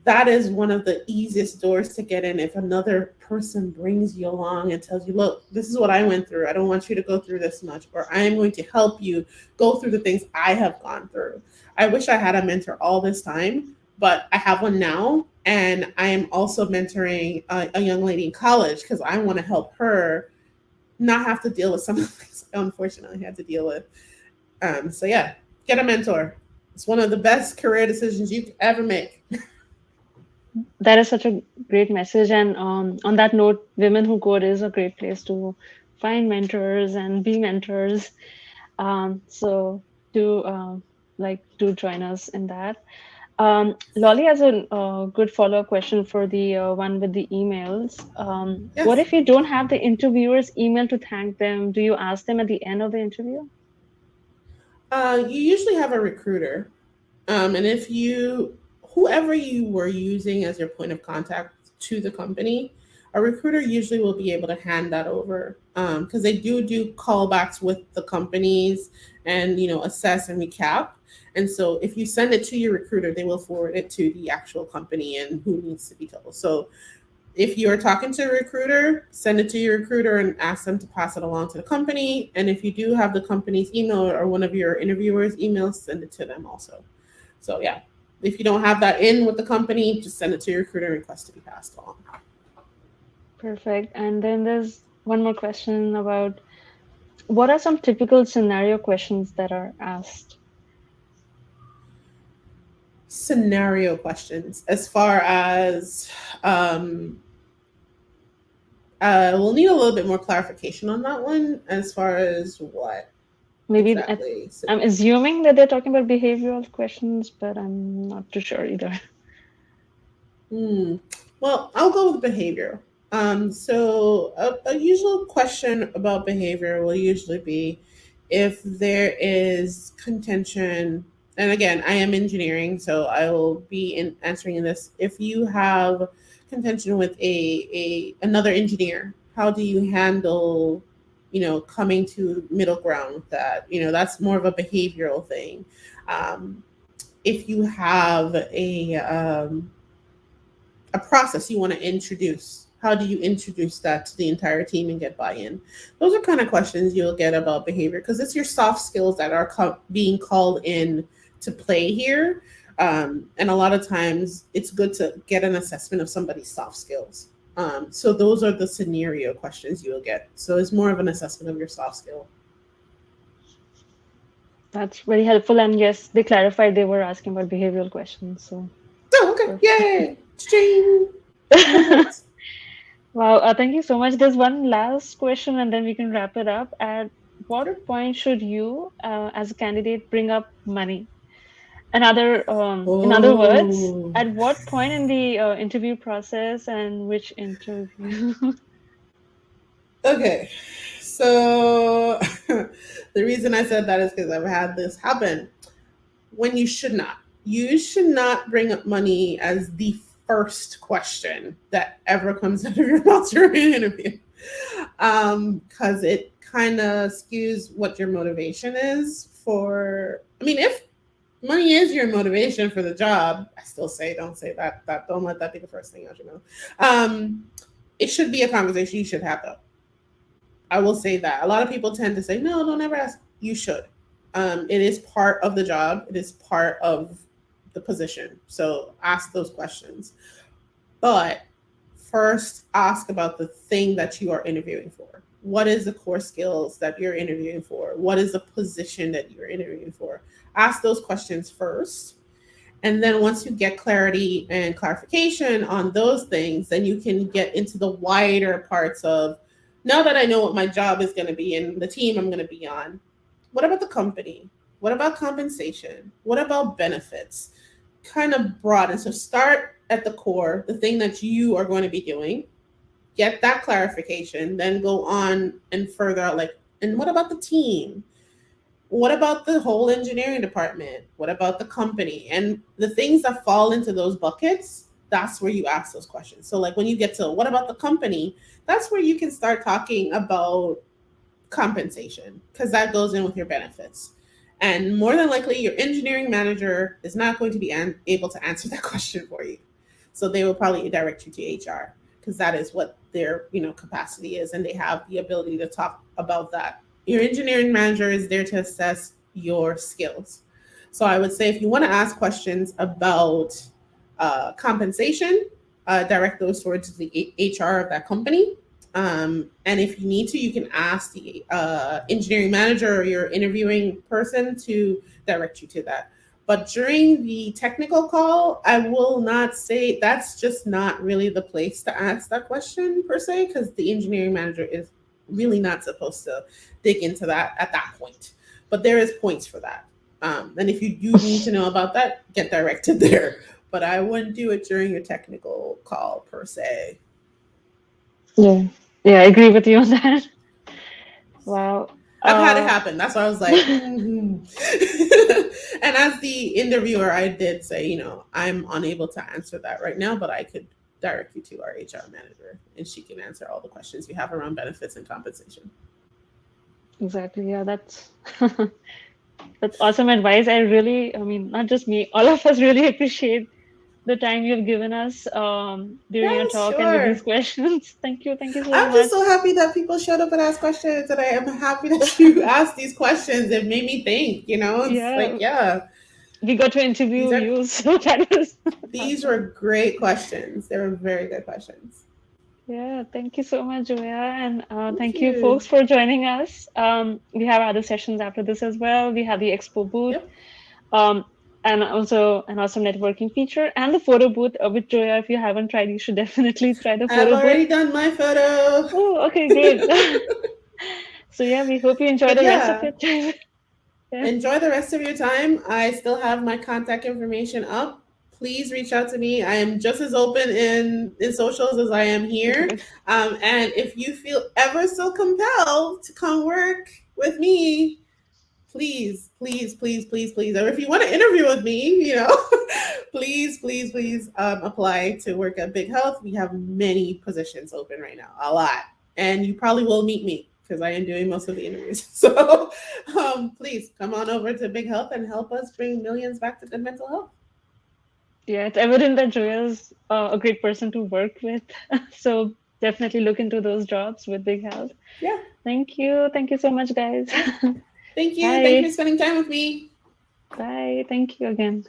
That is one of the easiest doors to get in. If another person brings you along and tells you, look, this is what I went through, I don't want you to go through this much, or I am going to help you go through the things I have gone through. I wish I had a mentor all this time, but I have one now, and I am also mentoring a young lady in college because I want to help her not have to deal with some of the things I unfortunately had to deal with. So yeah, get a mentor. It's one of the best career decisions you could ever make. That is such a great message. And on that note, Women Who Code is a great place to find mentors and be mentors. So do do join us in that. Lolly has a good follow-up question for the one with the emails. What Yes. if you don't have the interviewer's email to thank them? Do you ask them at the end of the interview? You usually have a recruiter. And if whoever you were using as your point of contact to the company, a recruiter usually will be able to hand that over because they do callbacks with the companies and assess and recap. And so if you send it to your recruiter, they will forward it to the actual company and who needs to be told. So if you're talking to a recruiter, send it to your recruiter and ask them to pass it along to the company. And if you do have the company's email or one of your interviewers' emails, send it to them also. So yeah, if you don't have that in with the company, just send it to your recruiter and request to be passed along. Perfect. And then there's one more question about what are some typical scenario questions that are asked? Scenario questions as far as we'll need a little bit more clarification on that one as far as what Maybe exactly. I'm assuming that they're talking about behavioral questions, but I'm not too sure either. Hmm. Well, I'll go with behavior. So a usual question about behavior will usually be if there is contention, and again, I am engineering, so I will be in answering this. If you have contention with a another engineer, how do you handle, coming to middle ground with that? That's more of a behavioral thing. Um, if you have a process you want to introduce, how do you introduce that to the entire team and get buy-in? Those are kind of questions you'll get about behavior because it's your soft skills that are being called in to play here. And a lot of times it's good to get an assessment of somebody's soft skills. So those are the scenario questions you'll get. So it's more of an assessment of your soft skill. That's very helpful. And yes, they clarified they were asking about behavioral questions. So Oh, okay. perfect. Yay. Ching. Perfect. Wow, thank you so much. There's one last question, and then we can wrap it up. At what Sure. point should you, as a candidate, bring up money? In other words, Oh. at what point in the interview process and which interview? Okay. So the reason I said that is because I've had this happen when you should not. You should not bring up money as the first question that ever comes out of your mouth during an interview, because it kind of skews what your motivation is for. I mean, if money is your motivation for the job, I still say don't say that. Don't let that be the first thing out your mouth. It should be a conversation you should have though. I will say that. A lot of people tend to say, no, don't ever ask. You should. It is part of the job, it is part of the position. So ask those questions. But first, ask about the thing that you are interviewing for. What is the core skills that you're interviewing for? What is the position that you're interviewing for? Ask those questions first. And then once you get clarity and clarification on those things, then you can get into the wider parts of, now that I know what my job is going to be and the team I'm going to be on, what about the company? What about compensation? What about benefits? Kind of broad. And so start at the core, the thing that you are going to be doing, get that clarification, then go on and further out like, and what about the team? What about the whole engineering department? What about the company? And the things that fall into those buckets, that's where you ask those questions. So like when you get to what about the company, that's where you can start talking about compensation, because that goes in with your benefits. And more than likely, your engineering manager is not going to be able to answer that question for you. So they will probably direct you to HR, because that is what their capacity is, and they have the ability to talk about that. Your engineering manager is there to assess your skills. So I would say if you want to ask questions about compensation, direct those towards the HR of that company. And if you need to, you can ask the engineering manager or your interviewing person to direct you to that. But during the technical call, I will not say, that's just not really the place to ask that question per se, because the engineering manager is really not supposed to dig into that at that point. But there is points for that. And if you do need to know about that, get directed there. But I wouldn't do it during your technical call per se. Yeah. Yeah, I agree with you on that. Wow. I've had it happen. That's why I was like, mm-hmm. And as the interviewer, I did say, I'm unable to answer that right now, but I could direct you to our HR manager and she can answer all the questions you have around benefits and compensation. Exactly. Yeah, that's that's awesome advice. I mean, not just me, all of us really appreciate the time you've given us during your Yes, talk and with these sure. questions. Thank you. Thank you so I'm just much. so happy that people showed up and asked questions, and I am happy that you asked these questions. It made me think, it's like, Yeah, yeah, we got to these interview are you, so that was these were awesome. great questions. They were very good questions. Yeah, thank you so much, Joya, and Thank thank you, you. folks, for joining us. We have other sessions after this as well. We have the expo booth, Yep. um, and also an awesome networking feature, and the photo booth with Joya. If you haven't tried, you should definitely try the I've photo booth. already done my photo. Oh, okay, great. So yeah, we hope you enjoy But the rest of yeah, your time. Yeah. enjoy the rest of your time. I still have my contact information up. Please reach out to me. I am just as open in socials as I am here. Great. And if you feel ever so compelled to come work with me, please, please, please, please, please. Or if you want to interview with me, please, please, please apply to work at Big Health. We have many positions open right now, a lot. And you probably will meet me because I am doing most of the interviews. So please come on over to Big Health and help us bring millions back to good mental health. Yeah, it's evident that Joya is a great person to work with. So definitely look into those jobs with Big Health. Yeah, Thank you. Thank you so much, guys. yeah. Thank you. Thank you for Bye. spending time with me. Bye. Thank you again.